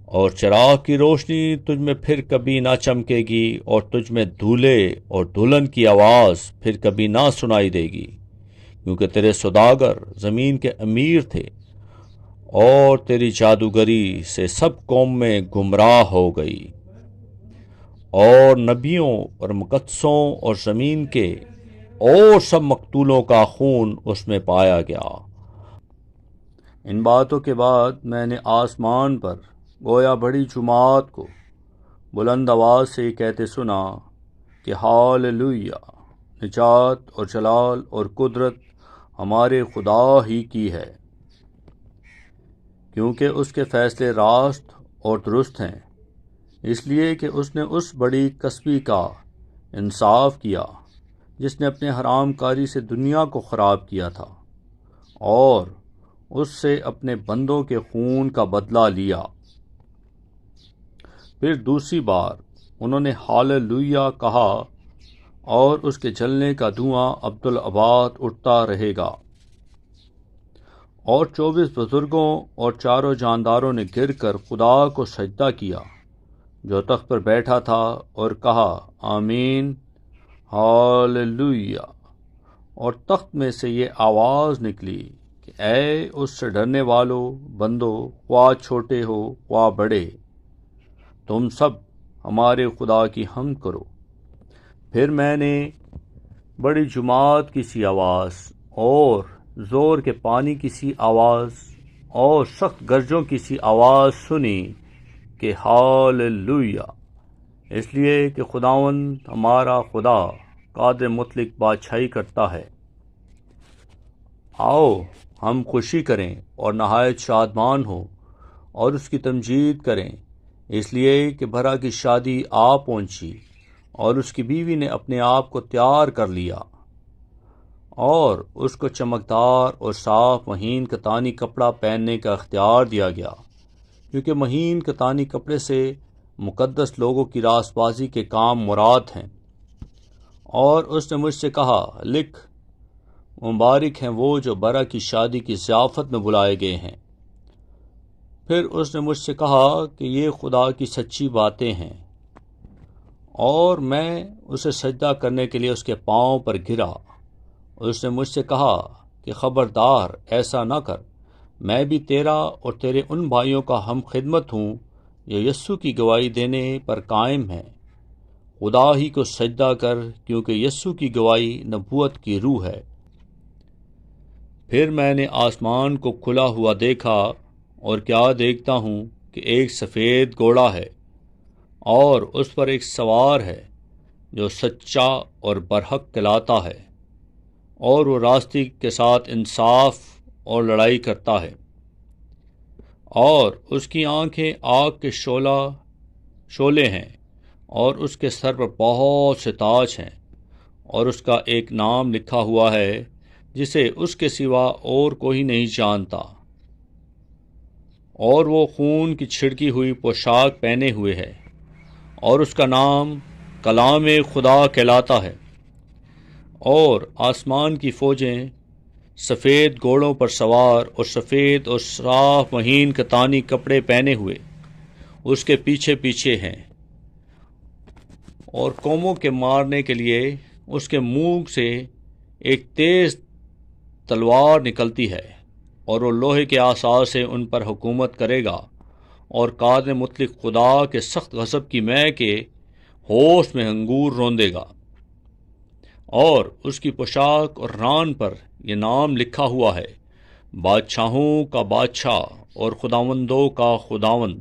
Speaker 1: اور چراغ کی روشنی تجھ میں پھر کبھی نہ چمکے گی، اور تجھ میں دولہے اور دلہن کی آواز پھر کبھی نہ سنائی دے گی، کیونکہ تیرے سوداگر زمین کے امیر تھے، اور تیری جادوگری سے سب قوم میں گمراہ ہو گئی، اور نبیوں اور مقدسوں اور زمین کے اور سب مقتولوں کا خون اس میں پایا گیا۔ ان باتوں کے بعد میں نے آسمان پر گویا بڑی جماعت کو بلند آواز سے کہتے سنا کہ ہاللویا، نجات اور جلال اور قدرت ہمارے خدا ہی کی ہے، کیونکہ اس کے فیصلے راست اور درست ہیں، اس لیے کہ اس نے اس بڑی کسبی کا انصاف کیا جس نے اپنے حرام کاری سے دنیا کو خراب کیا تھا، اور اس سے اپنے بندوں کے خون کا بدلہ لیا۔ پھر دوسری بار انہوں نے ہاللویا کہا، اور اس کے جلنے کا دھواں ابدالآباد اٹھتا رہے گا، اور 24 بزرگوں اور چاروں جانداروں نے گر کر خدا کو سجدہ کیا جو تخت پر بیٹھا تھا، اور کہا، آمین، ہاللویا۔ اور تخت میں سے یہ آواز نکلی کہ اے اس سے ڈرنے والوں بندو، خواہ چھوٹے ہو خواہ بڑے، تم سب ہمارے خدا کی حمد کرو۔ پھر میں نے بڑی جماعت کی سی آواز اور زور کے پانی کی سی آواز اور سخت گرجوں کی سی آواز سنی کہ ہاللویا، اس لیے کہ خداوند ہمارا خدا قادر مطلق بادشاہی کرتا ہے۔ آؤ ہم خوشی کریں اور نہایت شادمان ہوں اور اس کی تمجید کریں، اس لیے کہ برا کی شادی آ پہنچی اور اس کی بیوی نے اپنے آپ کو تیار کر لیا، اور اس کو چمکدار اور صاف مہین کتانی کپڑا پہننے کا اختیار دیا گیا، کیونکہ مہین کتانی کپڑے سے مقدس لوگوں کی راست بازی کے کام مراد ہیں۔ اور اس نے مجھ سے کہا، لکھ، مبارک ہیں وہ جو برا کی شادی کی ضیافت میں بلائے گئے ہیں۔ پھر اس نے مجھ سے کہا کہ یہ خدا کی سچی باتیں ہیں، اور میں اسے سجدہ کرنے کے لیے اس کے پاؤں پر گرا۔ اس نے مجھ سے کہا کہ خبردار، ایسا نہ کر، میں بھی تیرا اور تیرے ان بھائیوں کا ہم خدمت ہوں جو یسوع کی گواہی دینے پر قائم ہیں۔ خدا ہی کو سجدہ کر، کیونکہ یسوع کی گواہی نبوت کی روح ہے۔ پھر میں نے آسمان کو کھلا ہوا دیکھا، اور کیا دیکھتا ہوں کہ ایک سفید گھوڑا ہے، اور اس پر ایک سوار ہے جو سچا اور برحق کہلاتا ہے، اور وہ راستی کے ساتھ انصاف اور لڑائی کرتا ہے، اور اس کی آنکھیں آگ کے شعلے ہیں، اور اس کے سر پر بہت سے تاج ہیں، اور اس کا ایک نام لکھا ہوا ہے جسے اس کے سوا اور کوئی نہیں جانتا، اور وہ خون کی چھڑکی ہوئی پوشاک پہنے ہوئے ہے، اور اس کا نام کلام خدا کہلاتا ہے۔ اور آسمان کی فوجیں سفید گھوڑوں پر سوار اور سفید اور صاف مہین کتانی کپڑے پہنے ہوئے اس کے پیچھے پیچھے ہیں، اور قوموں کے مارنے کے لیے اس کے منہ سے ایک تیز تلوار نکلتی ہے، اور وہ لوہے کے عصا سے ان پر حکومت کرے گا، اور قادر مطلق خدا کے سخت غضب کی مے کے ہوش میں انگور روندے گا۔ اور اس کی پوشاک اور ران پر یہ نام لکھا ہوا ہے، بادشاہوں کا بادشاہ اور خداوندوں کا خداوند۔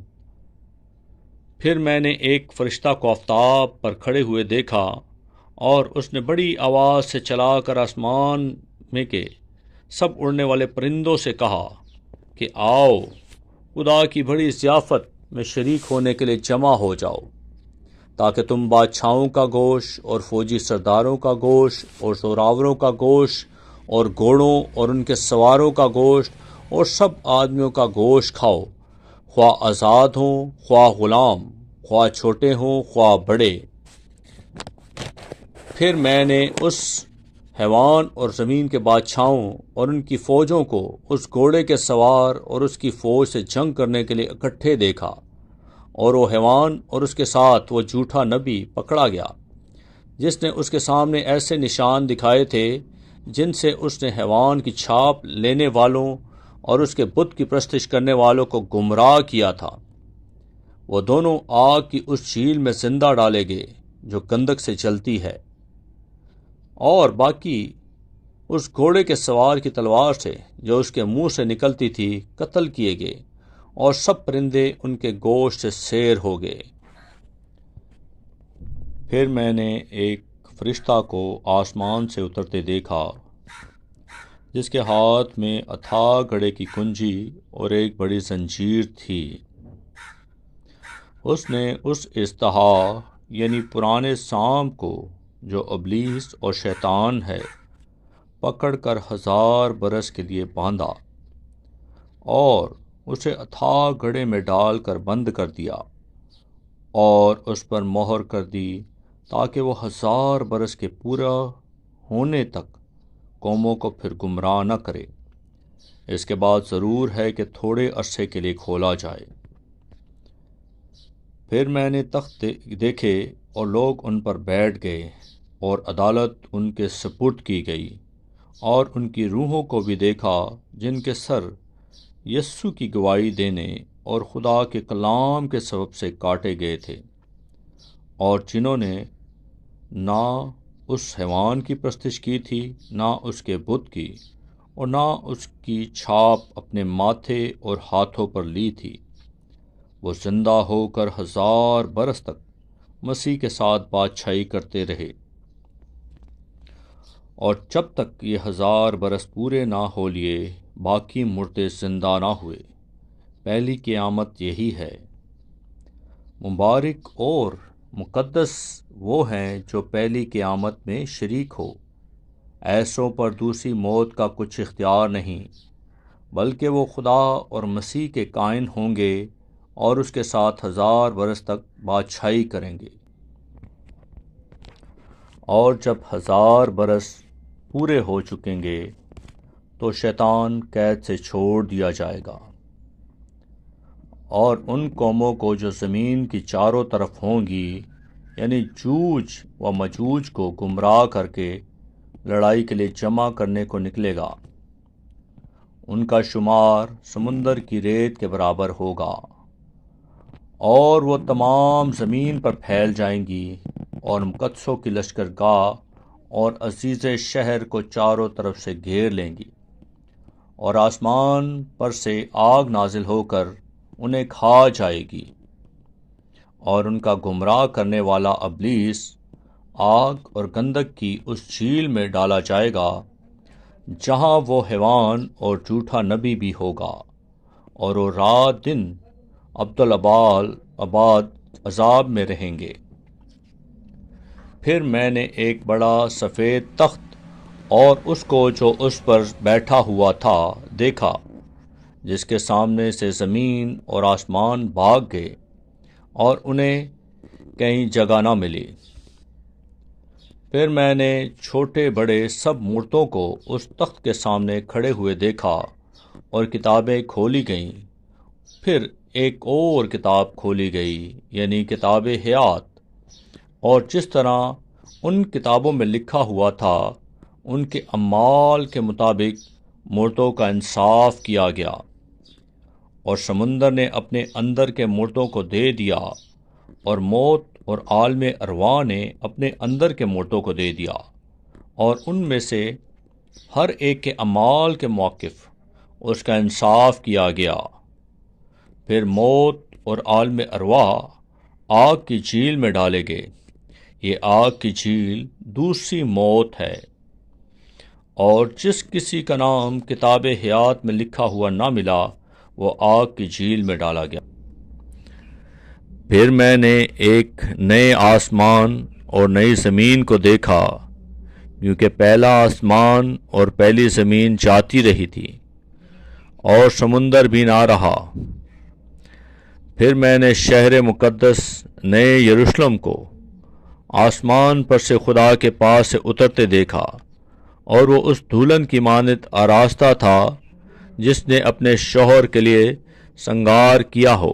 Speaker 1: پھر میں نے ایک فرشتہ کو آفتاب پر کھڑے ہوئے دیکھا، اور اس نے بڑی آواز سے چلا کر آسمان میں کے سب اڑنے والے پرندوں سے کہا کہ آؤ، خدا کی بڑی ضیافت میں شریک ہونے کے لیے جمع ہو جاؤ، تاکہ تم بادشاہوں کا گوشت اور فوجی سرداروں کا گوشت اور زوراوروں کا گوشت اور گھوڑوں اور ان کے سواروں کا گوشت اور سب آدمیوں کا گوشت کھاؤ، خواہ آزاد ہوں، خواہ غلام، خواہ چھوٹے ہوں، خواہ بڑے۔ پھر میں نے اس حیوان اور زمین کے بادشاہوں اور ان کی فوجوں کو اس گھوڑے کے سوار اور اس کی فوج سے جنگ کرنے کے لیے اکٹھے دیکھا، اور وہ حیوان اور اس کے ساتھ وہ جھوٹا نبی پکڑا گیا، جس نے اس کے سامنے ایسے نشان دکھائے تھے جن سے اس نے حیوان کی چھاپ لینے والوں اور اس کے بت کی پرستش کرنے والوں کو گمراہ کیا تھا۔ وہ دونوں آگ کی اس جھیل میں زندہ ڈالے گئے جو گندک سے جلتی ہے، اور باقی اس گھوڑے کے سوار کی تلوار سے جو اس کے منہ سے نکلتی تھی قتل کیے گئے، اور سب پرندے ان کے گوشت سے سیر ہو گئے۔ پھر میں نے ایک فرشتہ کو آسمان سے اترتے دیکھا، جس کے ہاتھ میں اتھاہ گڑھے کی کنجی اور ایک بڑی زنجیر تھی۔ اس نے اس اژدہا یعنی پرانے سام کو جو ابلیس اور شیطان ہے پکڑ کر 1000 برس کے لیے باندھا، اور اسے اتھاہ گڑھے میں ڈال کر بند کر دیا، اور اس پر مہر کر دی، تاکہ وہ 1000 برس کے پورا ہونے تک قوموں کو پھر گمراہ نہ کرے۔ اس کے بعد ضرور ہے کہ تھوڑے عرصے کے لیے کھولا جائے۔ پھر میں نے تخت دیکھے، اور لوگ ان پر بیٹھ گئے، اور عدالت ان کے سپرد کی گئی، اور ان کی روحوں کو بھی دیکھا جن کے سر یسوع کی گواہی دینے اور خدا کے کلام کے سبب سے کاٹے گئے تھے، اور جنہوں نے نہ اس حیوان کی پرستش کی تھی، نہ اس کے بت کی، اور نہ اس کی چھاپ اپنے ماتھے اور ہاتھوں پر لی تھی۔ وہ زندہ ہو کر 1000 برس تک مسیح کے ساتھ بادشاہی کرتے رہے، اور جب تک یہ 1000 برس پورے نہ ہو لیے باقی مردے زندہ نہ ہوئے۔ پہلی قیامت یہی ہے۔ مبارک اور مقدس وہ ہیں جو پہلی قیامت میں شریک ہو۔ ایسوں پر دوسری موت کا کچھ اختیار نہیں، بلکہ وہ خدا اور مسیح کے کائن ہوں گے اور اس کے ساتھ 1000 برس تک بادشاہی کریں گے۔ اور جب 1000 برس پورے ہو چکیں گے تو شیطان قید سے چھوڑ دیا جائے گا، اور ان قوموں کو جو زمین کی چاروں طرف ہوں گی، یعنی جوج و مجوج کو گمراہ کر کے لڑائی کے لیے جمع کرنے کو نکلے گا۔ ان کا شمار سمندر کی ریت کے برابر ہوگا، اور وہ تمام زمین پر پھیل جائیں گی اور مقدسوں کی لشکرگاہ اور عزیز شہر کو چاروں طرف سے گھیر لیں گی، اور آسمان پر سے آگ نازل ہو کر انہیں کھا جائے گی، اور ان کا گمراہ کرنے والا ابلیس آگ اور گندک کی اس جھیل میں ڈالا جائے گا جہاں وہ حیوان اور جھوٹا نبی بھی ہوگا، اور وہ رات دن عبدالآباد عذاب میں رہیں گے۔ پھر میں نے ایک بڑا سفید تخت اور اس کو جو اس پر بیٹھا ہوا تھا دیکھا، جس کے سامنے سے زمین اور آسمان بھاگ گئے اور انہیں کہیں جگہ نہ ملی۔ پھر میں نے چھوٹے بڑے سب مردوں کو اس تخت کے سامنے کھڑے ہوئے دیکھا، اور کتابیں کھولی گئیں۔ پھر ایک اور کتاب کھولی گئی، یعنی کتاب حیات، اور جس طرح ان کتابوں میں لکھا ہوا تھا ان کے اعمال کے مطابق مردوں کا انصاف کیا گیا، اور سمندر نے اپنے اندر کے مردوں کو دے دیا، اور موت اور عالم ارواح نے اپنے اندر کے مردوں کو دے دیا، اور ان میں سے ہر ایک کے اعمال کے موقف اس کا انصاف کیا گیا۔ پھر موت اور عالم ارواح آگ کی جھیل میں ڈالے گئے۔ یہ آگ کی جھیل دوسری موت ہے، اور جس کسی کا نام کتاب حیات میں لکھا ہوا نہ ملا وہ آگ کی جھیل میں ڈالا گیا۔ پھر میں نے ایک نئے آسمان اور نئی زمین کو دیکھا، کیونکہ پہلا آسمان اور پہلی زمین جاتی رہی تھی، اور سمندر بھی نہ رہا۔ پھر میں نے شہر مقدس نئے یروشلم کو آسمان پر سے خدا کے پاس سے اترتے دیکھا، اور وہ اس دلہن کی مانند آراستہ تھا جس نے اپنے شوہر کے لیے سنگار کیا ہو۔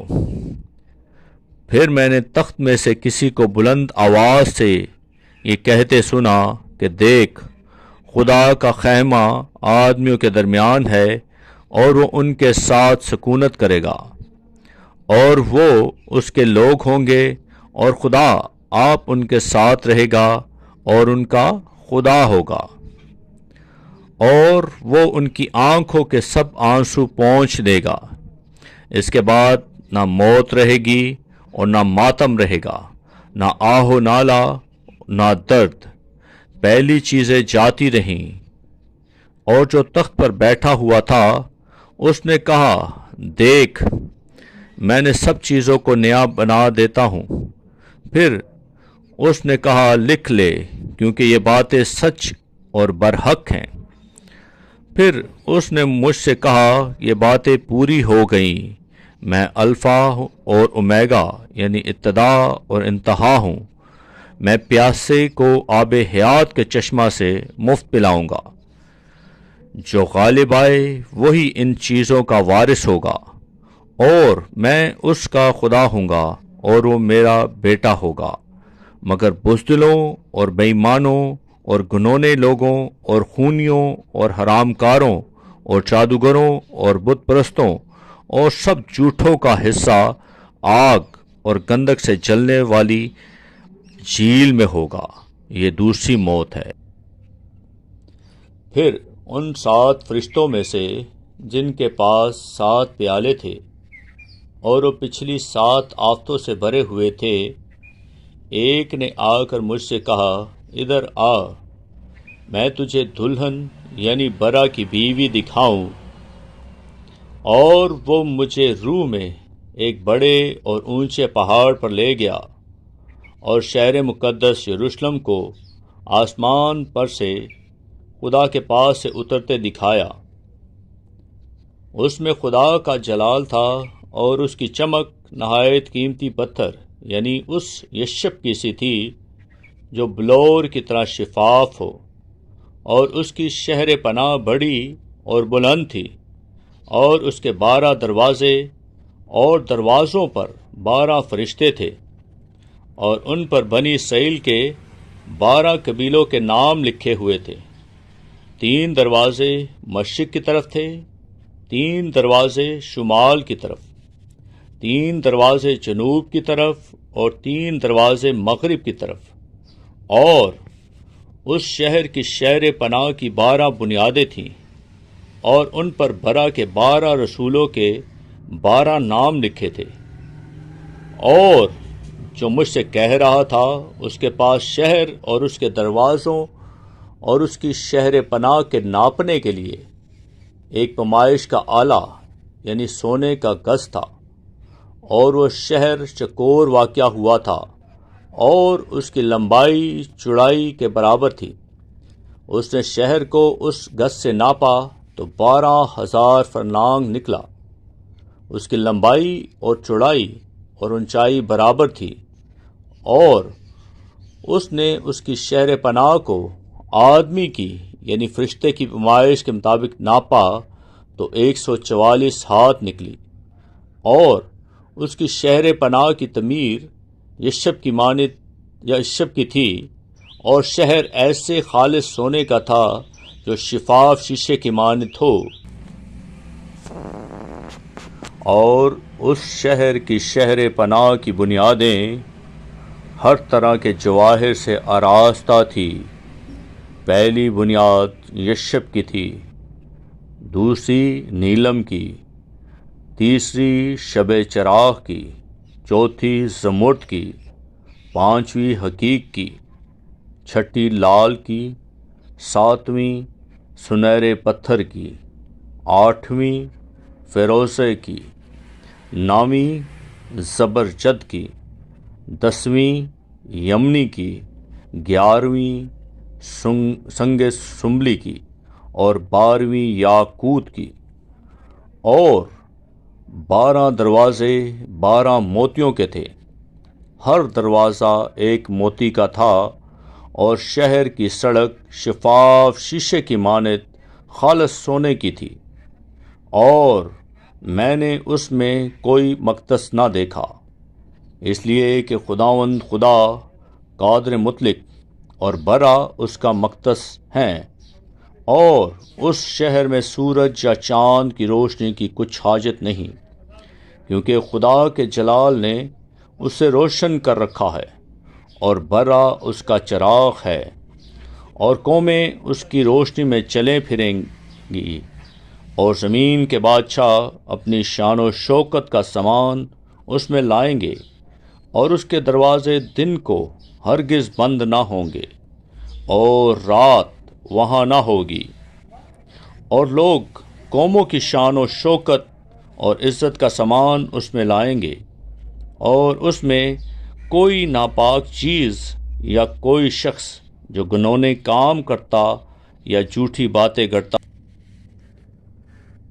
Speaker 1: پھر میں نے تخت میں سے کسی کو بلند آواز سے یہ کہتے سنا کہ دیکھ، خدا کا خیمہ آدمیوں کے درمیان ہے، اور وہ ان کے ساتھ سکونت کرے گا، اور وہ اس کے لوگ ہوں گے، اور خدا آپ ان کے ساتھ رہے گا اور ان کا خدا ہوگا، اور وہ ان کی آنکھوں کے سب آنسو پونچھ دے گا۔ اس کے بعد نہ موت رہے گی اور نہ ماتم رہے گا، نہ آہ و نالہ، نہ درد۔ پہلی چیزیں جاتی رہیں۔ اور جو تخت پر بیٹھا ہوا تھا اس نے کہا، دیکھ، میں نے سب چیزوں کو نیا بنا دیتا ہوں۔ پھر اس نے کہا، لکھ لے، کیونکہ یہ باتیں سچ اور برحق ہیں۔ پھر اس نے مجھ سے کہا، یہ باتیں پوری ہو گئیں۔ میں الفا اور اومیگا، یعنی ابتدا اور انتہا ہوں۔ میں پیاسے کو آب حیات کے چشمہ سے مفت پلاؤں گا۔ جو غالب آئے وہی ان چیزوں کا وارث ہوگا، اور میں اس کا خدا ہوں گا اور وہ میرا بیٹا ہوگا۔ مگر بزدلوں اور بے ایمانوں اور گھنونے لوگوں اور خونیوں اور حرام کاروں اور جادوگروں اور بت پرستوں اور سب جھوٹوں کا حصہ آگ اور گندک سے جلنے والی جھیل میں ہوگا۔ یہ دوسری موت ہے۔ پھر ان 7 فرشتوں میں سے جن کے پاس 7 پیالے تھے اور وہ پچھلی 7 آفتوں سے بھرے ہوئے تھے، ایک نے آ کر مجھ سے کہا، ادھر آ، میں تجھے دلہن یعنی برا کی بیوی دکھاؤں۔ اور وہ مجھے روح میں ایک بڑے اور اونچے پہاڑ پر لے گیا اور شہر مقدس یروشلم کو آسمان پر سے خدا کے پاس سے اترتے دکھایا۔ اس میں خدا کا جلال تھا اور اس کی چمک نہایت قیمتی پتھر یعنی اس یشب کی سی تھی جو بلور کی طرح شفاف ہو، اور اس کی شہر پناہ بڑی اور بلند تھی، اور اس کے 12 دروازے اور دروازوں پر 12 فرشتے تھے، اور ان پر بنی اسرائیل کے 12 قبیلوں کے نام لکھے ہوئے تھے۔ 3 دروازے مشرق کی طرف تھے، 3 دروازے شمال کی طرف، 3 دروازے جنوب کی طرف، اور 3 دروازے مغرب کی طرف۔ اور اس شہر کی شہر پناہ کی 12 بنیادیں تھیں، اور ان پر برا کے 12 رسولوں کے 12 نام لکھے تھے۔ اور جو مجھ سے کہہ رہا تھا، اس کے پاس شہر اور اس کے دروازوں اور اس کی شہر پناہ کے ناپنے کے لیے ایک پیمائش کا آلہ یعنی سونے کا گز تھا، اور وہ شہر چکور واقع ہوا تھا، اور اس کی لمبائی چوڑائی کے برابر تھی۔ اس نے شہر کو اس گز سے ناپا تو 12,000 فرلانگ نکلا۔ اس کی لمبائی اور چوڑائی اور اونچائی برابر تھی، اور اس نے اس کی شہر پناہ کو آدمی کی یعنی فرشتے کی پیمائش کے مطابق ناپا تو 144 ہاتھ نکلی۔ اور اس کی شہر پناہ کی تعمیر یشب کی مانند یا یشب کی تھی، اور شہر ایسے خالص سونے کا تھا جو شفاف شیشے کی مانند ہو۔ اور اس شہر کی شہر پناہ کی بنیادیں ہر طرح کے جواہر سے آراستہ تھی۔ پہلی بنیاد یشب کی تھی، دوسری نیلم کی، تیسری شب چراغ کی، چوتھی زمرد کی، پانچویں حقیق کی، چھٹی لال کی، ساتویں سنہرے پتھر کی، آٹھویں فیروزے کی، نویں زبرجد کی، 10ویں یمنی کی، 11ویں سنگ سنبلی کی، اور 12ویں یاقوت کی۔ اور 12 دروازے 12 موتیوں کے تھے، ہر دروازہ ایک موتی کا تھا، اور شہر کی سڑک شفاف شیشے کی مانند خالص سونے کی تھی، اور میں نے اس میں کوئی مقدس نہ دیکھا، اس لیے کہ خداوند خدا قادر مطلق اور برا اس کا مقدس ہیں، اور اس شہر میں سورج یا چاند کی روشنی کی کچھ حاجت نہیں، کیونکہ خدا کے جلال نے اسے روشن کر رکھا ہے، اور برا اس کا چراغ ہے، اور قومیں اس کی روشنی میں چلیں پھریں گی، اور زمین کے بادشاہ اپنی شان و شوکت کا سامان اس میں لائیں گے، اور اس کے دروازے دن کو ہرگز بند نہ ہوں گے، اور رات وہاں نہ ہوگی، اور لوگ قوموں کی شان و شوکت اور عزت کا سامان اس میں لائیں گے، اور اس میں کوئی ناپاک چیز یا کوئی شخص جو گنونے کام کرتا یا جھوٹی باتیں کرتا۔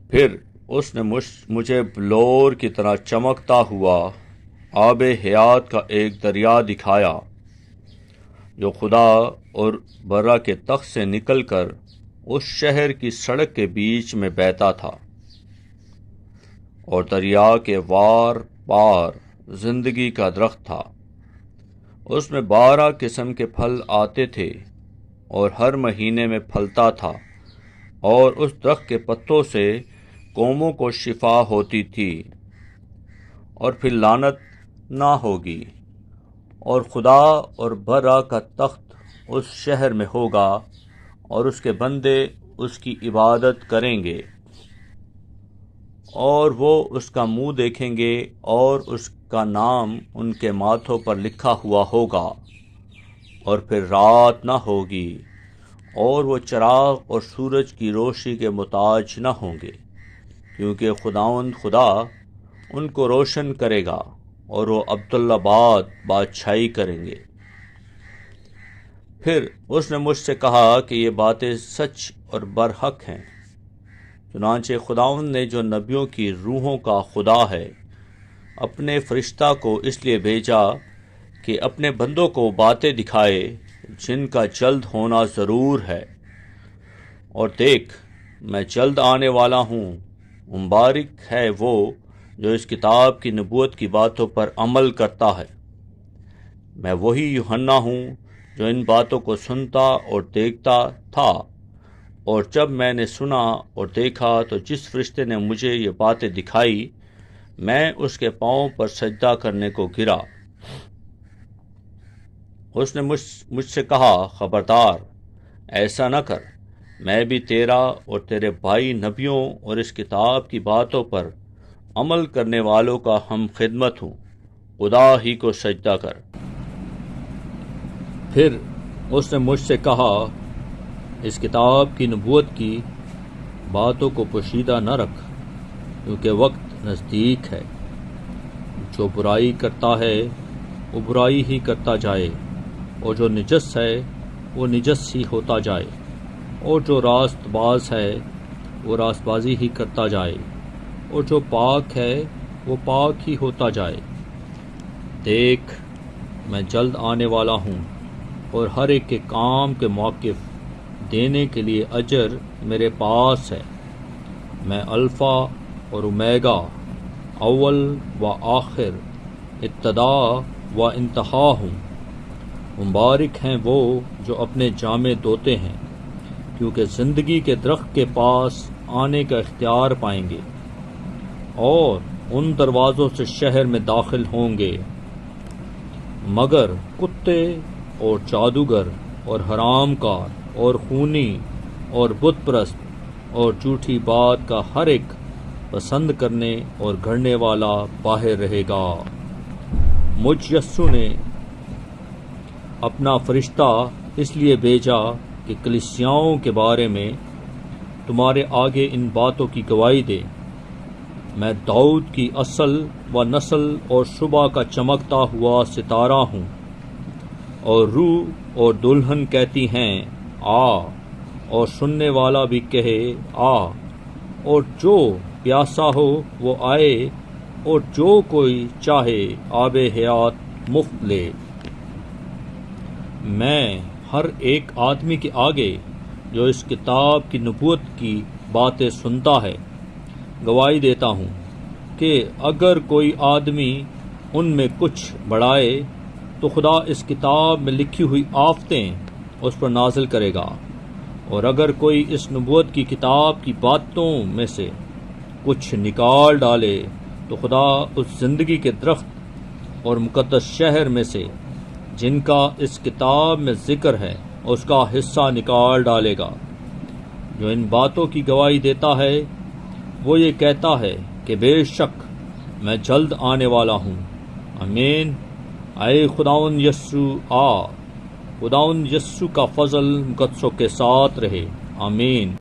Speaker 1: پھر اس نے مجھے بلور کی طرح چمکتا ہوا آب حیات کا ایک دریا دکھایا، جو خدا اور برا کے تخت سے نکل کر اس شہر کی سڑک کے بیچ میں بہتا تھا، اور دریا کے وار پار زندگی کا درخت تھا۔ اس میں 12 قسم کے پھل آتے تھے، اور ہر مہینے میں پھلتا تھا، اور اس درخت کے پتوں سے قوموں کو شفا ہوتی تھی، اور پھر لعنت نہ ہوگی، اور خدا اور برا کا تخت اس شہر میں ہوگا، اور اس کے بندے اس کی عبادت کریں گے، اور وہ اس کا منہ دیکھیں گے اور اس کا نام ان کے ماتھوں پر لکھا ہوا ہوگا، اور پھر رات نہ ہوگی اور وہ چراغ اور سورج کی روشنی کے محتاج نہ ہوں گے، کیونکہ خداوند خدا ان کو روشن کرے گا اور وہ ابدالآباد بادشاہی کریں گے۔ پھر اس نے مجھ سے کہا کہ یہ باتیں سچ اور برحق ہیں۔ چنانچہ خداوند نے جو نبیوں کی روحوں کا خدا ہے اپنے فرشتہ کو اس لیے بھیجا کہ اپنے بندوں کو باتیں دکھائے جن کا جلد ہونا ضرور ہے۔ اور دیکھ، میں جلد آنے والا ہوں، مبارک ہے وہ جو اس کتاب کی نبوت کی باتوں پر عمل کرتا ہے۔ میں وہی یوحنا ہوں جو ان باتوں کو سنتا اور دیکھتا تھا، اور جب میں نے سنا اور دیکھا تو جس فرشتے نے مجھے یہ باتیں دکھائی، میں اس کے پاؤں پر سجدہ کرنے کو گرا۔ اس نے مجھ سے کہا، خبردار، ایسا نہ کر، میں بھی تیرا اور تیرے بھائی نبیوں اور اس کتاب کی باتوں پر عمل کرنے والوں کا ہم خدمت ہوں، خدا ہی کو سجدہ کر۔ پھر اس نے مجھ سے کہا، اس کتاب کی نبوت کی باتوں کو پوشیدہ نہ رکھ، کیونکہ وقت نزدیک ہے۔ جو برائی کرتا ہے وہ برائی ہی کرتا جائے، اور جو نجس ہے وہ نجس ہی ہوتا جائے، اور جو راست باز ہے وہ راست بازی ہی کرتا جائے، اور جو پاک ہے وہ پاک ہی ہوتا جائے۔ دیکھ، میں جلد آنے والا ہوں، اور ہر ایک کے کام کے موقف دینے کے لیے اجر میرے پاس ہے۔ میں الفا اور اومیگا، اول و آخر، ابتدا و انتہا ہوں۔ مبارک ہیں وہ جو اپنے جامے دھوتے ہیں، کیونکہ زندگی کے درخت کے پاس آنے کا اختیار پائیں گے، اور ان دروازوں سے شہر میں داخل ہوں گے۔ مگر کتے اور جادوگر اور حرام کار اور خونی اور بت پرست اور جھوٹی بات کا ہر ایک پسند کرنے اور گھڑنے والا باہر رہے گا۔ مجھ یسوع نے اپنا فرشتہ اس لیے بھیجا کہ کلیسیاؤں کے بارے میں تمہارے آگے ان باتوں کی گواہی دے۔ میں داؤد کی اصل و نسل اور صبح کا چمکتا ہوا ستارہ ہوں، اور روح اور دلہن کہتی ہیں آ، اور سننے والا بھی کہے آ، اور جو پیاسا ہو وہ آئے، اور جو کوئی چاہے آب حیات مفت لے۔ میں ہر ایک آدمی کے آگے جو اس کتاب کی نبوت کی باتیں سنتا ہے گواہی دیتا ہوں کہ اگر کوئی آدمی ان میں کچھ بڑھائے تو خدا اس کتاب میں لکھی ہوئی آفتیں اس پر نازل کرے گا، اور اگر کوئی اس نبوت کی کتاب کی باتوں میں سے کچھ نکال ڈالے تو خدا اس زندگی کے درخت اور مقدس شہر میں سے جن کا اس کتاب میں ذکر ہے اس کا حصہ نکال ڈالے گا۔ جو ان باتوں کی گواہی دیتا ہے وہ یہ کہتا ہے کہ بے شک میں جلد آنے والا ہوں۔ آمین۔ اے خداوند یسوع آ۔ خداوند یسوع کا فضل مقدسوں کے ساتھ رہے۔ آمین۔